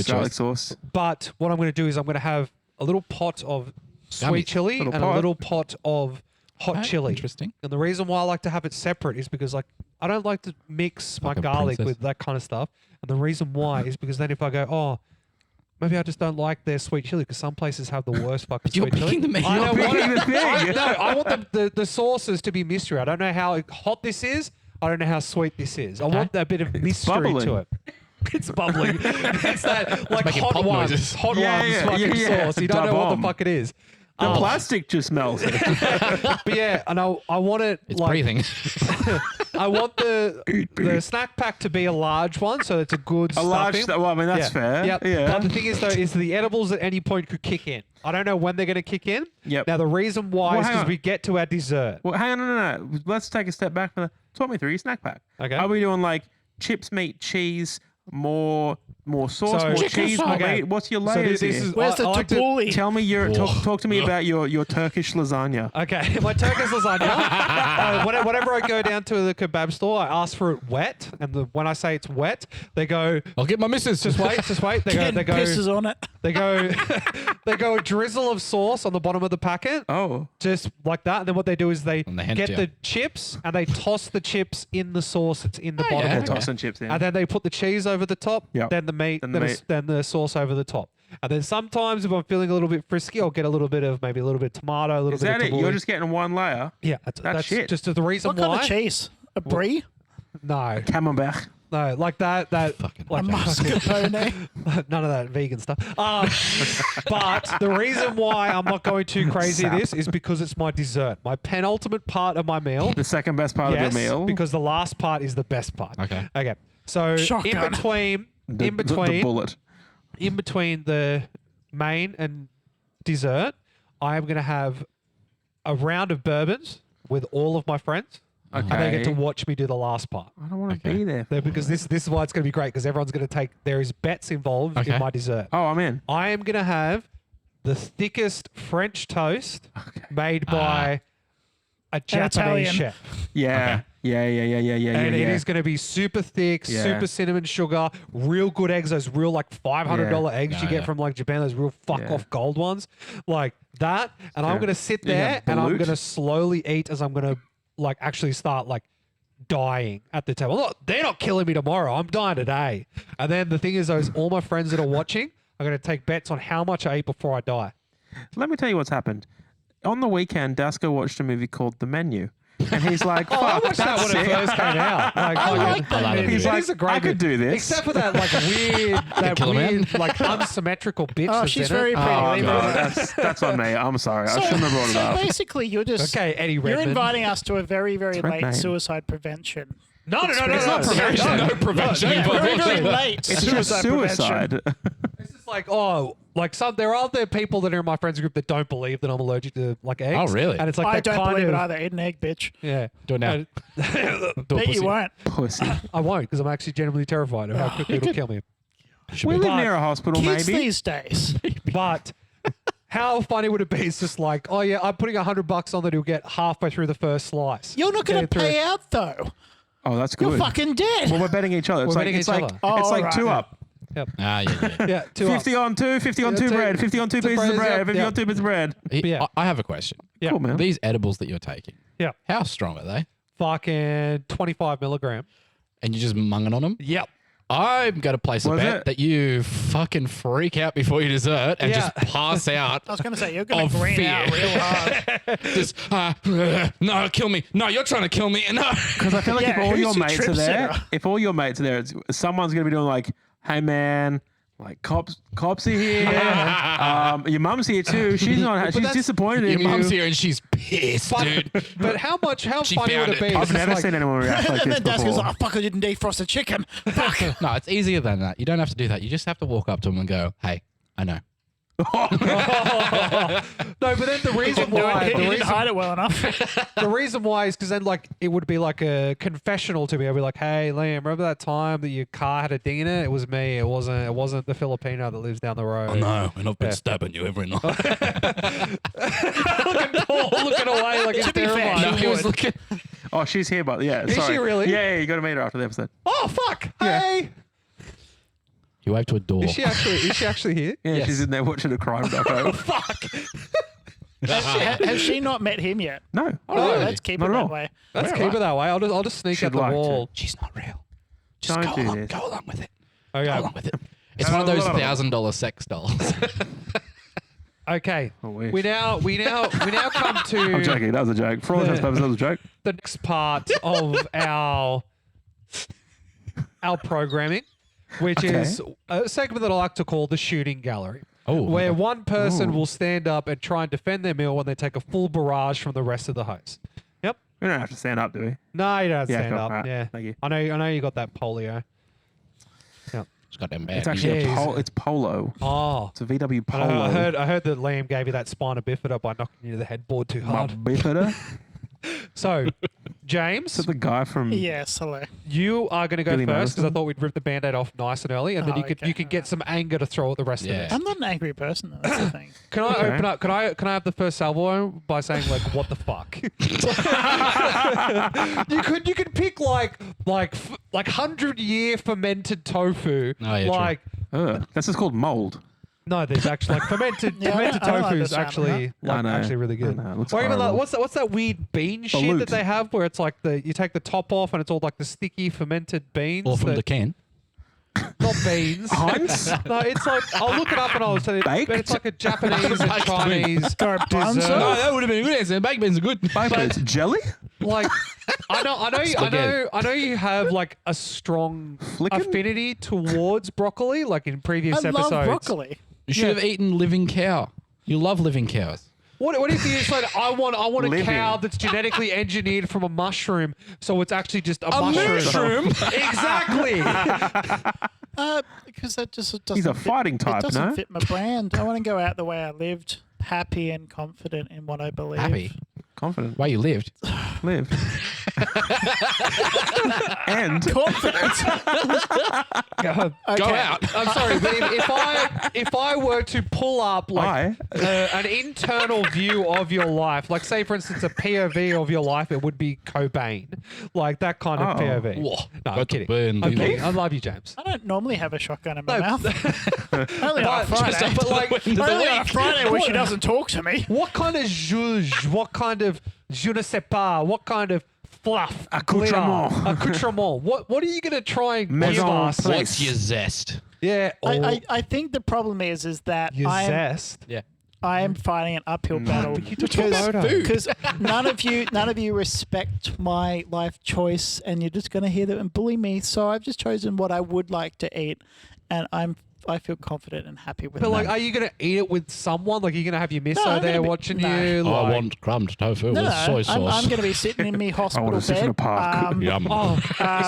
choice. sauce. But what I'm going to do is I'm going to have a little pot of sweet Gummies. chili Little and pot. a little pot of hot Oh, chili. interesting. And the reason why I like to have it separate is because like I don't like to mix my Fucking garlic princess. with that kind of stuff. And the reason why is because then if I go, oh, maybe I just don't like their sweet chili because some places have the worst fucking You're sweet chili. picking the meat. I You're don't want picking it. the thing. I want the sauces to be mystery. I don't know how hot this is. I don't know how sweet this is. I want that bit of mystery bubbling. to it. It's bubbling. It's that like making hot pop ones, noises. hot Yeah, ones yeah, fucking yeah. sauce. You don't know what the Dub-omb. fuck it is. The plastic just melts. But yeah, and I want it It's like breathing. I want the snack pack to be a large one, so it's a good A large. stuffing. Well, I mean that's fair. Yep. Yeah. But the thing is though, is the edibles at any point could kick in. I don't know when they're going to kick in. Yep. Now the reason why Well, is hang because on. we get to our dessert. Well, hang on, no. Let's take a step back. Talk me through your snack pack. Okay. Are we doing like chips, meat, cheese, more sauce, So- more Chicken cheese, sauce. more Okay. meat? What's your So layers this here? is Where's the I like to- tabbouleh? Tell me talk to me about your Turkish lasagna. Okay, my Turkish lasagna. Whenever I go down to the kebab store, I ask for it wet, and when I say it's wet, they go, I'll get my missus. just wait. They Ken go, pisses on it. they go a drizzle of sauce on the bottom of the packet. Oh, Just like that. And then what they do is they And they hand it get to you. the chips and they toss the chips in the sauce that's in the bottom yeah. of it. tossing chips in. And then they put the cheese over the top, Yep. then the meat, Then the meat. then the sauce over the top. And then sometimes if I'm feeling a little bit frisky, I'll get a little bit of maybe a little bit of tomato, a little Is bit that of it? tabbouleh. You're just getting one layer. Yeah, that's shit. just the reason What why. kind of cheese? A brie? No, Camembert. no, like that Fucking like A mascarpone? none of that vegan stuff. But the reason why I'm not going too crazy Sap. this is because it's my dessert, my penultimate part of my meal. The second best part Yes, of your meal. because the last part is the best part. Okay. Okay. So Shotgun. the bullet. in between the main and dessert, I am going to have a round of bourbons with all of my friends. and they get to Okay. watch me do the last part. I don't want to Okay. be there. Because this is why it's going to be great because everyone's going to take. There is bets involved Okay. in my dessert. Oh, I'm in. I am going to have the thickest French toast made by a Japanese Italian. chef. Yeah. Yeah. And it is going to be super thick, Yeah. super cinnamon sugar, real good eggs, those real like $500 eggs you get from like Japan, those real fuck off gold ones. Like that. And I'm going to sit You there have and I'm balut? going to slowly eat as I'm going to like actually start like dying at the table. Look, they're not killing me tomorrow. I'm dying today. And then the thing is, all my friends that are watching are going to take bets on how much I eat before I die. Let me tell you what's happened. On the weekend, Dasko watched a movie called The Menu. And he's like, Oh, I fuck, watched that that's when it sick. first came out. Like, I like that love it. movie. He's it like, is a great I could movie. do this. Except for that like Kill a man. like unsymmetrical bitch Oh, that's she's in very it. pretty. Oh, Leave no, her alone. that's on me. I'm sorry. I shouldn't have brought it So up. basically, you're just Okay, Eddie you're Redmayne. inviting us to a very, very Red late name. suicide prevention. No. It's not prevention. No, No prevention. Yeah, very, very involved. late It's just suicide. It's just like, there are other people that are in my friends group that don't believe that I'm allergic to like eggs. Oh, really? And it's like I that don't kind believe of, it either. Eat an egg, bitch. Yeah. Do it now. And- Do it, Bet pussy. you won't. Pussy. I won't because I'm actually genuinely terrified of how quickly it'll kill me. We live But near a hospital, Kids maybe. these days. But how funny would it be? It's just like, oh yeah, I'm putting $100 on that he'll get halfway through the first slice. You're not going to Get it through. pay out though. Oh, that's You're good. fucking dead. Well, we're betting each other. It's We're like betting it's each like other. it's Oh, like right, 2 yeah. up. Yeah. Yeah, 50 on 2, 50 on Yeah, 2 two- bread, 50 on 2 two pieces of breads, bread, yeah, 50 yeah. on 2 bits of bread. Yeah. I have a question. Yeah. Cool, man. These edibles that you're taking, Yeah. how strong are they? Fucking 25 milligram. And you're just munging on them? Yep. I'm going to place a What is bet it? that you fucking freak out before your dessert and Yeah. just pass out. I was going to say you're going Of to green fear. out real hard. Just, no, kill me. No, you're trying to kill me. No. Because I feel like Yeah, if all who's your your mates trip are there, sitter? if all your mates are there, someone's gonna be doing like, "Hey man, like cops are here. Your mum's here too. She's not. She's that's- disappointed Your in mum's you." here and she's pissed, dude. But how She funny would found it be? it. It's I've just never like- seen anyone react like And this then Dask goes, before. oh, fuck, I didn't defrost a chicken. Fuck. No, it's easier than that. You don't have to do that. You just have to walk up to them and go, hey, I know. No, but then the reason why, He didn't hide it well enough. the reason why is because then like it would be like a confessional to me. I'd be like, "Hey, Liam, remember that time that your car had a ding in it? It was me. It wasn't the Filipino that lives down the road." No, and I've been Yeah. stabbing you every night. looking away like it's To be fair, terrifying. No, he was looking. Oh, she's here, but yeah. Is sorry. she really? Yeah, you got to meet her after the episode. Oh fuck! Yeah. Hey, You waved to a door. is she actually here? Yeah, Yes. she's in there watching a crime doco. Fuck! Has she not met him yet? No. Oh, really? let's keep Not it at that all. way. Let's All keep right. it that way. I'll just sneak She'd out the like to. wall. She's not real. Just Don't go do along. this. Go along with it. Okay. Go along with it. It's one of those $1,000 sex dolls. Okay. I wish. We now come I'm to joking. That was a joke. For all intents and purposes, that was a joke. the next part of our programming, which Okay. is a segment that I like to call the shooting gallery. Oh, Where okay. one person Ooh. will stand up and try and defend their meal when they take a full barrage from the rest of the host. Yep. We don't have to stand up, do we? No, you don't have to Yeah, stand cool. up. Alright, Yeah. thank you. I know you got that polio. It's got them bad. It's actually Yeah, it's polo. Oh. It's a VW I polo. heard that Liam gave you that spina bifida by knocking you to the headboard too My hard. bifida. So, James, Is it the guy from? Yes, hello. you are going to go Billy first because I Madison? thought we'd rip the band-aid off nice and early, and then Oh, you can okay. get some anger to throw at the rest Yeah. of us. I'm not an angry person, though. That's the thing. Can I Okay. open up? Can I have the first salvo by saying like, "What the fuck"? you could pick like 100-year fermented tofu. Oh, yeah, true. like This is called mold. no, there's actually like fermented Yeah, fermented I don't like tofu the is sound of actually that. I know. actually really good. I know, it looks Or even like, horrible. what's that weird bean shit Balut. that they have where it's like you take the top off and it's all like the sticky fermented beans. Or from that- the can. not beans. Heinz? No, it's like I'll look it up and I'll tell you. Baked? But it's like a Japanese and Baked Chinese Garbanzo? dessert. No, that would have been a good answer. Baked beans are good. It's jelly? Like I Spaghetti. know you have like a strong Flickin'? affinity towards broccoli, like in previous I episodes. love broccoli. You should have eaten living cow. You love living cows. What if you just like I want a Living. cow that's genetically engineered from a mushroom, so it's actually just a mushroom. Exactly. Because that just doesn't He's a fit- fighting type, It doesn't no? fit my brand. I want to go out the way I lived, happy and confident in what I believe. Happy. Confident. Way you lived. Live. And Confidence. God. Go out. I'm sorry, but if I were to pull up like an internal view of your life, like say for instance a POV of your life, it would be Cobain, like that kind of POV. Whoa. No, I'm Got to kidding. burn I'm these kidding. off. I love you, James. I don't normally have a shotgun in my No. mouth. Only on a But- Friday. but like, Only on a Friday when she doesn't talk to me. what kind of zhuzh? What kind of je ne sais pas? What kind of fluff? Accoutrement. glitter, accoutrement. What are you gonna try and give Maison us? place. What's your zest? Yeah. I think the problem is that your I am zest. Yeah. I am fighting an uphill battle but you took a photo. because none of you respect my life choice, and you're just going to hear them and bully me. So I've just chosen what I would like to eat, and I feel confident and happy with But that. like, are you gonna eat it with someone? Like, are you gonna have your misso No, I'm there gonna be- watching no. you? I Like, want crumbed tofu no, with soy I'm sauce. going to be sitting in my hospital wanna sit in bed. a park. Yum.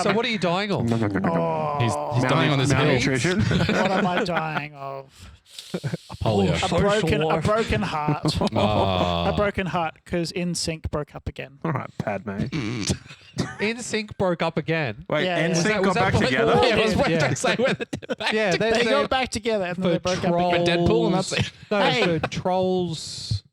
so what are you dying of? He's dying on this hill. malnutrition. What am I dying of? Polio. A broken heart. Ah. A broken heart because NSYNC broke up again. All right, Padme. NSYNC broke up again. Wait, Yeah. Was NSYNC that- got was that back before- together? Yeah, I was waiting Yeah. to say whether they're back. Yeah, They got back together and then they broke up trolls. again. Deadpool and that's it. No, Hey. for trolls.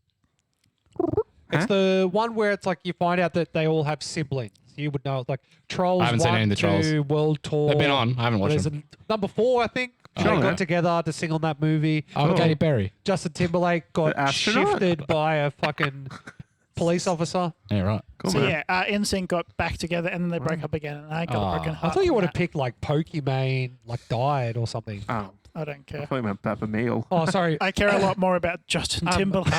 It's the one where it's like you find out that they all have siblings. You would know, like Trolls. I haven't seen any of the Trolls. 2, World Tour. They've been on. I haven't watched There's them. number 4, I think. They Oh, yeah. got together to sing on that movie. Oh, Katy Perry. Justin Timberlake got The astronaut? shifted by a fucking police officer. Yeah, right. Cool, So man. yeah, NSYNC got back together and then they broke up again, and I got a broken I heart. thought you from would have that. picked like Pokimane, like died or something. Oh, I don't I care. thought you meant Papa Meal. Oh, sorry. I care a lot more about Justin Timberlake.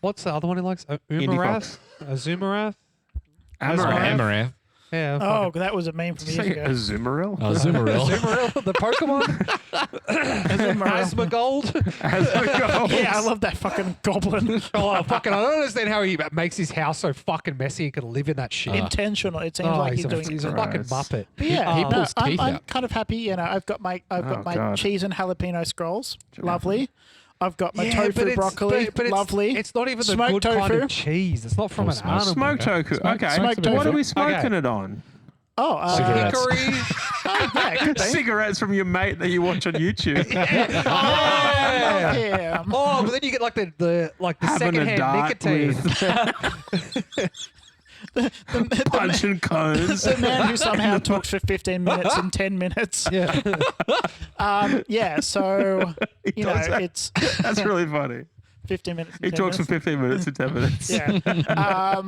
What's the other one he likes? Indie Umarath? Azumarath? Amaranth. Amaranth. Yeah. Oh, that was a meme from Did years you say ago. Azumarill? Azumarill. Azumarill, the Pokemon? Asmongold? Yeah, I love that fucking goblin. Oh, fucking, I don't understand how he makes his house so fucking messy and can live in that shit. Intentional. It seems Oh, like he's, he's doing. a fucking Gross. muppet. But yeah, He no, pulls teeth I'm out. kind of happy. You know, I've got my God. cheese and jalapeno scrolls. Lovely. I've got my Yeah, but tofu it's- broccoli. but it's- Lovely. It's not even the Smoked good kind tofu. of cheese. It's not from an smoked- animal. Smoked tofu. Okay. smoked What tofu. are we smoking Okay. it on? Oh, Cigarettes. Hickory. yeah, could be. Cigarettes from your mate that you watch on YouTube. Yeah. Yeah. Oh, but then you get like the Having a secondhand dart nicotine. with punch and cones. The man who somehow talks for 15 minutes in 10 minutes. Yeah. Yeah, so, you know, does that. it's That's really funny. 15 minutes. He talks for 15 minutes and 10 minutes. Yeah.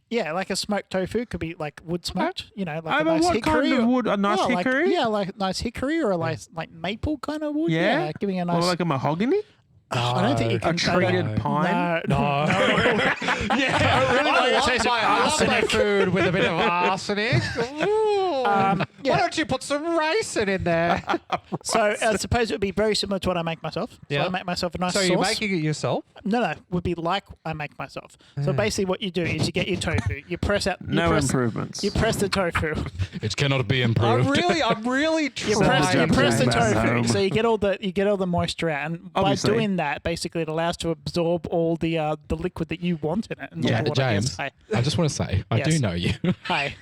Yeah, like a smoked tofu could be like wood smoked, you know, like a but nice what hickory. kind of wood? A nice Well, like- hickory? yeah, like nice hickory or a like maple kind of wood. Yeah? Yeah, giving a nice. Or like a mahogany? I don't think you A can say that. treated pine? No. Yeah, I really like love to taste my, of I love my arsenic. food with a bit of arsenic. Ooh. Yeah. Why don't you put some ricin in there? So I suppose it would be very similar to what I make myself. So Yeah. I make myself a nice So sauce. you're making it yourself? No, would be like I make myself. So basically, what you do is you get your tofu, you press out, you No press, improvements. you press the tofu, It cannot be I'm improved. really you trying. press the Japanese man tofu, home. so you get all the moisture out, and Obviously. by doing that, basically it allows to absorb all the liquid that you want in it. And Yeah, not what I guess. James, Hi, I just want to say, I do Yes. know you. hi.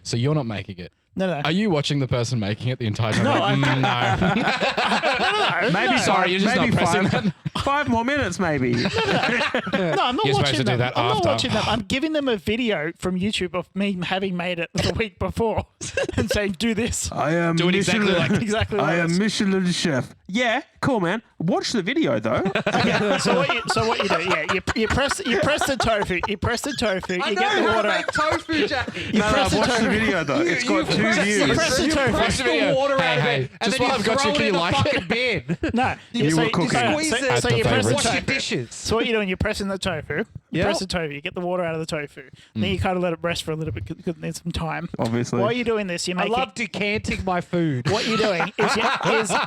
So you're not making it. No. Are you watching the person making it the entire time? No, Like, no. Maybe Sorry, you're just maybe not pressing five, 5 more minutes, maybe. No, I'm not You're supposed watching to do them. that I'm not after. watching them. I'm giving them a video from YouTube of me having made it the week before and saying, "Do this." I am Do it exactly Michelin. like- Exactly. I Like am this. Michelin chef. Yeah, cool, man. Watch the video though. Okay, so what you do? Yeah, you press the tofu. You press the tofu. I You know get the how to water. make tofu, Jackie. You No, press the watch the tofu. video though. It's got 2 press- views. you press the You tofu. press the Video. water out of Hey, it, and just then while you I've got throw you, it can in you the like it? fucking bin. No, You so were cooking. Squeeze it. So you press the favourites. Wash your tofu. dishes. So what you're doing? You're pressing the tofu. You Yep. press the tofu. You get the water out of the tofu. Then you kind of let it rest for a little bit because it needs some time. Obviously. While you're doing this, you're I making. love decanting my food. What you're doing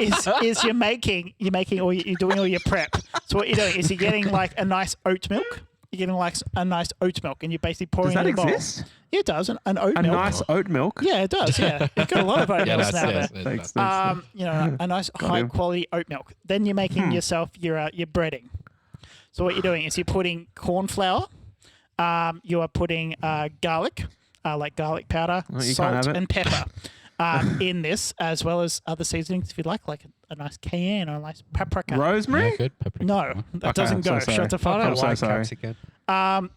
is you're making all you're doing all your prep. So what you're doing is you're getting like a nice oat milk. You're getting like a nice oat milk, and you're basically pouring Does that it in a bowl. exist? Yeah, it does. An oat A milk. nice oat milk. Yeah, it does. Yeah, you've got a lot of oat Yeah, milks that's now. yes, There. Thanks. You know, a nice high him. quality oat milk. Then you're making yourself your breading. So what you're doing is you're putting corn flour. You are putting garlic. like garlic powder, you can't salt, have it. and pepper in this, as well as other seasonings if you'd like a nice cayenne or a nice paprika. Rosemary? No, good. Paprika. No, that Okay, doesn't I'm so go. sorry. Shut the I fuck don't I'm up. so like sorry. capsicum.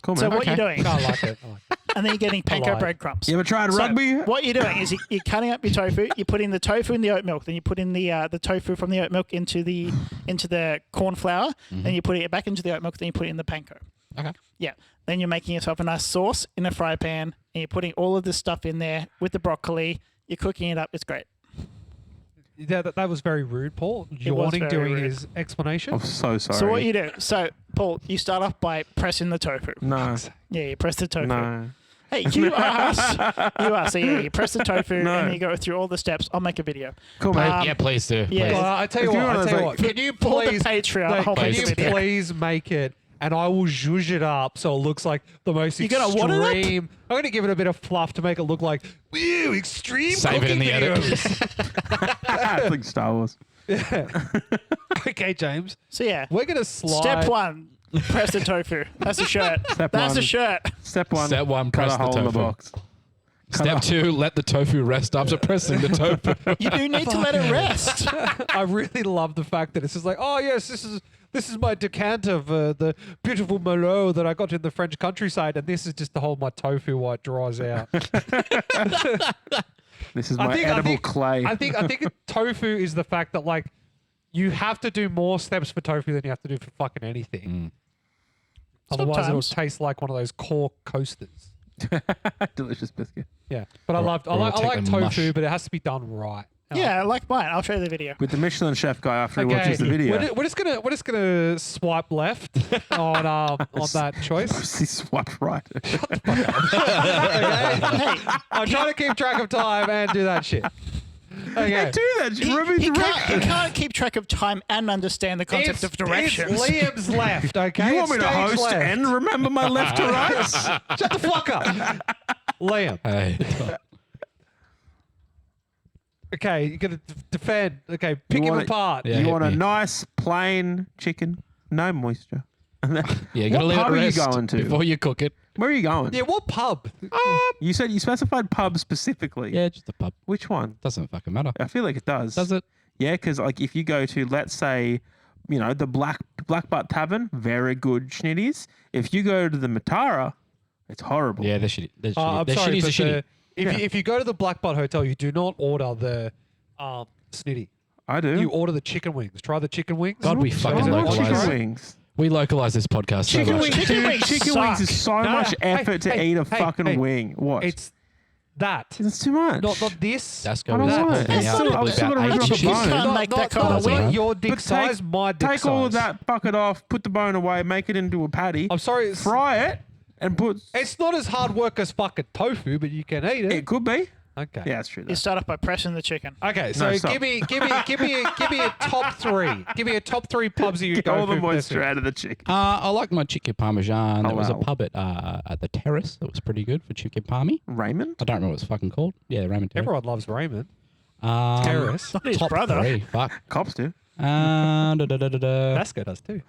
Cool, So man. what Okay. you're doing, No, I like it. I like it. and then you're getting panko lied. breadcrumbs. You ever tried So rugby? what you're doing is you're cutting up your tofu. You're putting the tofu in the oat milk. Then you put in the tofu from the oat milk into the corn flour. Then you put it back into the oat milk. Then you put it in the panko. Okay. Yeah. Then you're making yourself a nice sauce in a fry pan, and you're putting all of this stuff in there with the broccoli. You're cooking it up. It's great. Yeah, that was very rude, Paul. was Yawning very during rude. his explanation. I'm so sorry. So what you do? So Paul, you start off by pressing the tofu. No. Yeah, you press the tofu. No. Hey, you asked. You asked. So yeah, you press the tofu No. and you go through all the steps. I'll make a video. Cool, man. Yeah, please do. yeah. Please. I tell you If what. you I wanna, tell you like, what. Can you Pull the please? Patreon. No, I'll can make you a video. please make it? And I will zhuzh it up so it looks like the most You're gonna what it up? extreme. I'm going to give it a bit of fluff to make it look like, woo, extreme Save it in cooking the edit. videos. It's like Star Wars. Okay, James. So yeah, We're going to slide. step one, press the tofu. That's a shirt. Step That's one. a shirt. Step one. Step one, cut press a the hole in the tofu. box. Step 2, let the tofu rest after pressing the tofu. You do need to let it rest. I really love the fact that it's just like, oh yes, this is my decanter of the beautiful Merlot that I got in the French countryside, and this is just the whole my tofu while it dries out. This is my edible clay. I think tofu is the fact that like you have to do more steps for tofu than you have to do for fucking anything. Otherwise, it'll Sometimes. taste like one of those cork coasters. Delicious biscuit. Yeah, but I Or- like or it'll tofu, take the mush. but it has to be done right. Yeah, like mine. I'll show you the video. With the Michelin chef guy after he watches the video. We're just gonna swipe left on that choice. He swiped right. Okay? Hey, I'm trying to keep track of time and do that shit. Okay. Do that. he, Ruby he direction. can't keep track of time and understand the concept of directions. It's Liam's left, okay? You want me It's to stage host left. and remember my left to right? Shut the fuck up. Liam. Hey. Okay, you're going to defend. Okay, pick You him want it- apart. Yeah. You hit want a me. nice plain chicken, no moisture. Yeah, you What gotta let it pub are you rest going to? before you cook it. Where are you going? Yeah, what pub? You said you specified pub specifically. Yeah, just a pub. Which one? Doesn't fucking matter. I feel like it does. Does it? Yeah, because like if you go to, let's say, you know, the Black Butt Tavern, very good schnitties. If you go to the Matara, it's horrible. Yeah, they're shitty. They're shitty. I'm Their sorry, shitties are but shitty. if you go to the Blackbutt Hotel, you do not order the snitty. I do. You order the chicken wings. Try the chicken wings. God, we I fucking love localize. chicken it. wings. We localize this podcast so Chicken much. wings, Chicken dude, wings chicken suck. wings is so No, much hey, effort to hey, eat a hey, fucking hey. wing. What? It's that. It's too much. Not this. Dasco I don't is want it. pumping It's out still- probably I've still about gotta 8 rip off a chickens. bone. Can't make that kind of not wing. your dick But size, my dick take size. all of that bucket off, put the bone away, make it into a patty, I'm sorry. It's, fry it, and put. it's not as hard work as fucking tofu, but you can eat it. It could be. Okay. Yeah, that's true. You Though. start off by pressing the chicken. Okay, so No, stop. give me a top three. Give me a top three pubs that you Get go all the to for this moisture thing. out of the chicken. I like my chicken parmesan. There was a wow. pub at the Terrace that was pretty good for chicken parmy. Raymond? I don't remember what it's fucking called. Yeah, Raymond Terrace. Everyone loves Raymond. Terrace. Terrace. Not his Top brother. 3. Fuck. Cops do. Vasco does too.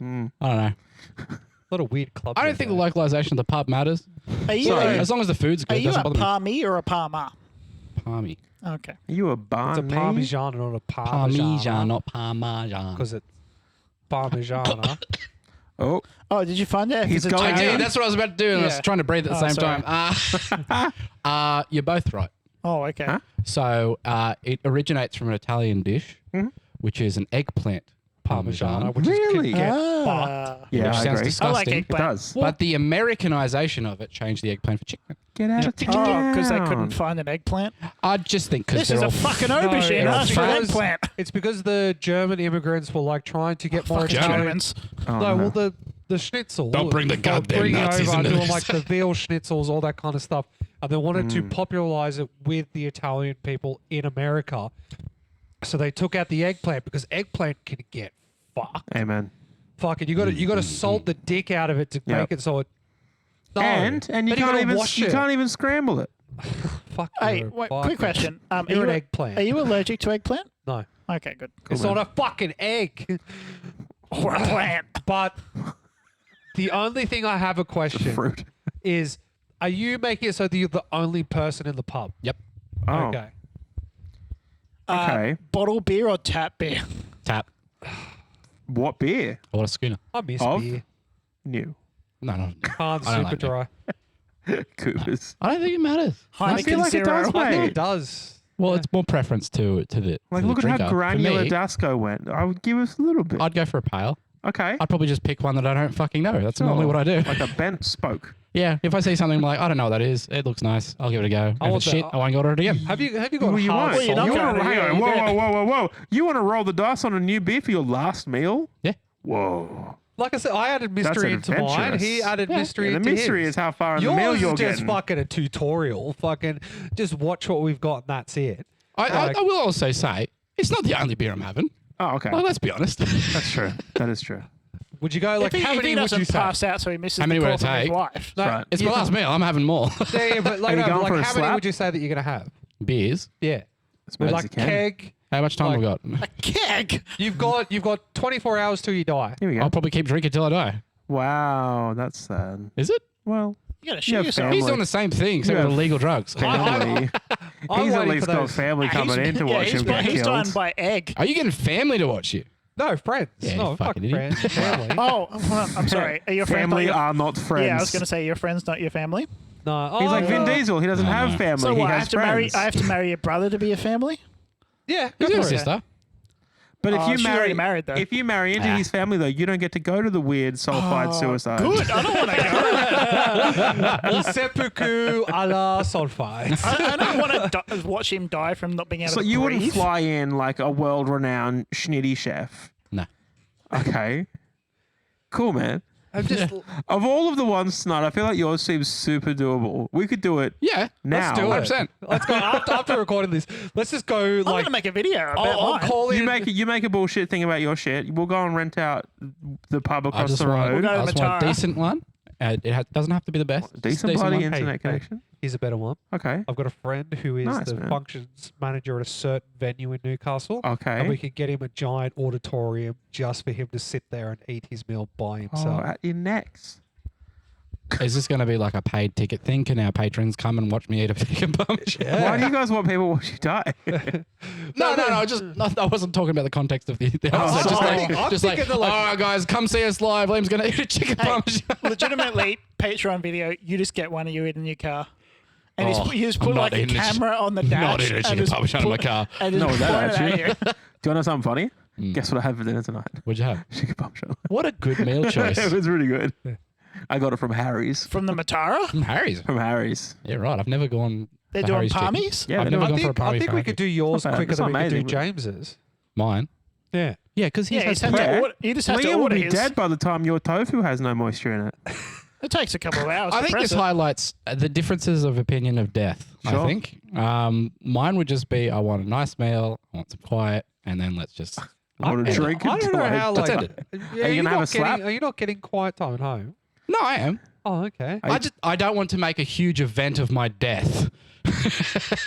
I don't know. A lot of weird clubs. I don't out think the there. localization of the pub matters. Are you, So, a, as long as the food's are good, it you a doesn't bother palmy or a palma? me. Parmy. Okay. Are you a It's a barn? Parmesan and not a Parmesan, Parmesan. not Parmesan. Because it's Parmesan. Oh, Oh, did you find that? He's It's going I Italian? did. That's what I was about to do, and I was Yeah. trying to breathe at the Oh, same sorry. time. You're both right. Oh, okay. Huh? So it originates from an Italian dish, which is an eggplant Parmesan, parmesan. which Really? is can get fucked. Ah. yeah, which I sounds agree. disgusting. I like It eggplant. does. But the Americanization of it changed the eggplant for chicken. Get out of Oh, town. because they couldn't find an eggplant. I just think because This they're is a all fucking No, aubergine. it's Ask for an because- eggplant. It's because the German immigrants were like trying to get more Fucking Italian. Germans. Oh, No, well the schnitzel. Don't bring the they were goddamn bringing Nazis over into doing this. like the veal schnitzels, all that kind of stuff, and they wanted to popularize it with the Italian people in America. So they took out the eggplant because eggplant can get fucked. Amen. Fucking, you got to salt the dick out of it to Yep. make it so it. No. And you Then can't gotta even wash you it. can't even scramble it. Fuck. Hey, you, wait, fuck quick you. question. You're an you eggplant. Are you allergic to eggplant? No, Okay, good. it's man. not a fucking egg. Or a plant. But the only thing I have a question Fruit. is Are you making it so that you're the only person in the pub? Yep. Oh, Okay. okay. Bottle beer or tap beer? Tap. What beer? Or a schooner. I miss Of? beer. New. No. Can't I don't super like dry. Coopers. I don't think it matters. I feel Heineken like it Zero. does, I think mate. it does. Well, it's more preference to the Like, to look the at how drinker. For granular me, Dasco went. I would give us a little bit. I'd go for a pale. Okay. I'd probably just pick one that I don't fucking know. That's normally what I do. Like a bent spoke. Yeah, if I see something like, I don't know what that is, it looks nice, I'll give it a go. If want it's the- shit, I won't order it again. Have you got Well, you hard won't. you're not You salt? wanna, gonna- hang on. yeah, Whoa. You want to roll the dice on a new beer for your last meal? Yeah. Whoa. Like I said, I added mystery into mine. adventurous. He added mystery Yeah, the into mystery his. is how far in Yours the meal you're is just getting. fucking a tutorial. Fucking just watch what we've got and that's it. I will also say, it's not the only beer I'm having. Oh, okay. Like, let's be honest. That's true. That is true. Would you go like if he, how if many he would doesn't you say? pass out, so he misses How many the would call I from his take? wife. No, Right. It's my last meal. I'm having more. yeah, but like, Are you no, going like for a how many slap? would you say that you're gonna have? Beers. Yeah, As much as like you can. keg. How much time Like- we got? A keg. You've got 24 hours till you die. Here we go. I'll probably keep drinking till I die. Wow, that's sad. Is it? Well, You gotta Yeah, shoot yourself. family. He's doing the same thing, except Yeah. with illegal drugs. family. I'm He's at waiting least for got those- family coming in to watch him get he's dying killed. by egg. Are you getting family to watch you? No, friends. Yeah, you no, fuck fucking idiot. friends. Family. Oh, I'm sorry. Are your friends Family not your, are not friends. Yeah, I was gonna say your friends not your family. No, He's oh, like Vin no. Diesel. He doesn't have family. So he what? I has have to marry. friends. I have to marry your brother to be a family. Yeah, He's go got a for it. sister. But if Oh, you she's marry, already married, though. if you marry into Ah. his family, though, you don't get to go to the weird sulfide suicide. Good. I don't want to go. Seppuku a la sulfide. I don't want to watch him die from not being able So to you breathe. wouldn't fly in like a world-renowned schnitty chef. No. Okay. Cool, man. I'm just Of all of the ones tonight, I feel like yours seems super doable. We could do it Yeah. now. do it. 100%. let's go after recording this. Let's just go I'm like gonna make a video about I'll mine. call in. You make a bullshit thing about your shit. We'll go and rent out the pub I across just the want, road. go to I just want a Matara. decent one. Doesn't have to be the best. Just a Decent bloody one. internet Hey, connection. Here's a better one. Okay. I've got a friend who is Nice, the man. functions manager at a certain venue in Newcastle. And we Okay. could get him a giant auditorium just for him to sit there and eat his meal by Oh, himself. at your necks. Is this going to be like a paid ticket thing? Can our patrons come and watch me eat a chicken parmesan? Why do you guys want people to watch you die? No. I wasn't talking about the context of the episode. Just sorry. like, I'm just like, thinking all like- right, guys, come see us live. Liam's going to eat a chicken parmesan. Legitimately, Patreon video. You just get one of you in your car, and Oh, you just I'm put not like a eating a chi- camera on the I'm dash. not eating a and chicken just parmesan in my put- car. And just No, that point it at actually. you. Do you know something funny? Mm. Guess what I had for dinner tonight? What'd you have? Chicken parmesan. What a good meal choice. It was really good. I got it from Harry's. From the Matara. From Harry's. From Harry's. Yeah, right. I've never gone. They're for doing Harry's chicken. palmies. Yeah, I've they're never doing- gone for a I palmy. think we could do yours Not bad. quicker It's than we not could do amazing, but- James's. Mine. Yeah. Yeah, because he Yeah, you has just have Yeah. to order. You just have to Liam will order be his. dead by the time your tofu has no moisture in it. It takes a couple of hours. I to think press this it. highlights the differences of opinion of death. Sure. I think mine would just be: I want a nice meal, I want some quiet, and then let's just. I want to drink I and don't know die. how That's like. it. Yeah, Are you gonna have a not slap? getting, Are you not getting quiet time at home? No, I am. Oh, okay. I don't want to make a huge event of my death.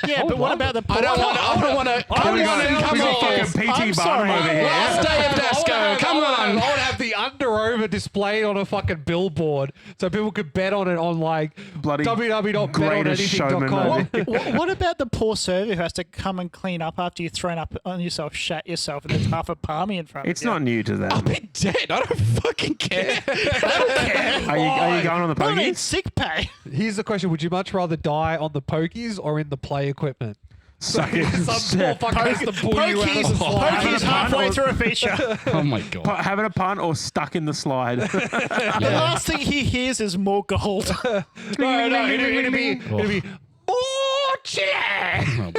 Yeah, but what about the? I don't want. I don't want to. Come we got- on and we come got on. fucking PT I'm Barnum sorry. over here. Last day of Dasco. Come on. I would have the under-over displayed on a fucking billboard so people could bet on it on like Bloody greatest showman www.betonanything.com. movie. What about the poor server who has to come and clean up after you've thrown up on yourself, shat yourself, and there's half a palmy in front It's of you? not new to them. I'll be dead. I don't fucking care. Are you going on the I need pokies? sick pay. Here's the question: would you much rather die on the pokies or in the play equipment? Suck it. Some poor fucker has to pull you out of the slide. Pokies halfway through a feature. Oh my god. Having a punt or stuck in the slide. The last thing he hears is more gold. No, it'll be more chili. Oh my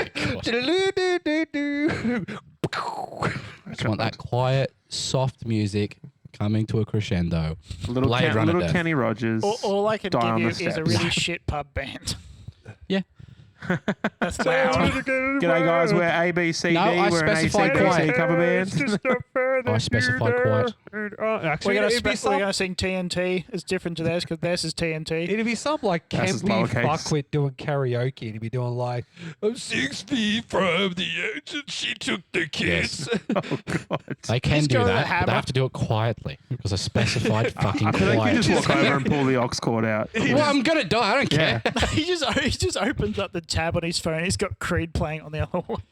god. I just want that quiet, soft music coming to a crescendo. little Blade Runner little death. Kenny Rogers. All I can die give on you the is a steps. really shit pub band. Yeah. That's loud. G'day, guys. We're ABCD. No, I We're an specified ACDC quiet. cover band. I specified quiet. Actually, We're it'd be some, gonna sing TNT. It's different to theirs because theirs is TNT. it'd be some like That's his campy lowercase. fuckwit doing karaoke, and he'd be doing like, "I'm 6 feet from the edge, and she took the kiss." Oh, God. They can Just do go with the that, but hammer. they have to do it quietly because I specified fucking I feel like you quiet. just walk over and pull the aux cord out. Well, I'm gonna die. I don't care. Yeah. he just opens up the tab on his phone. He's got Creed playing on the other one.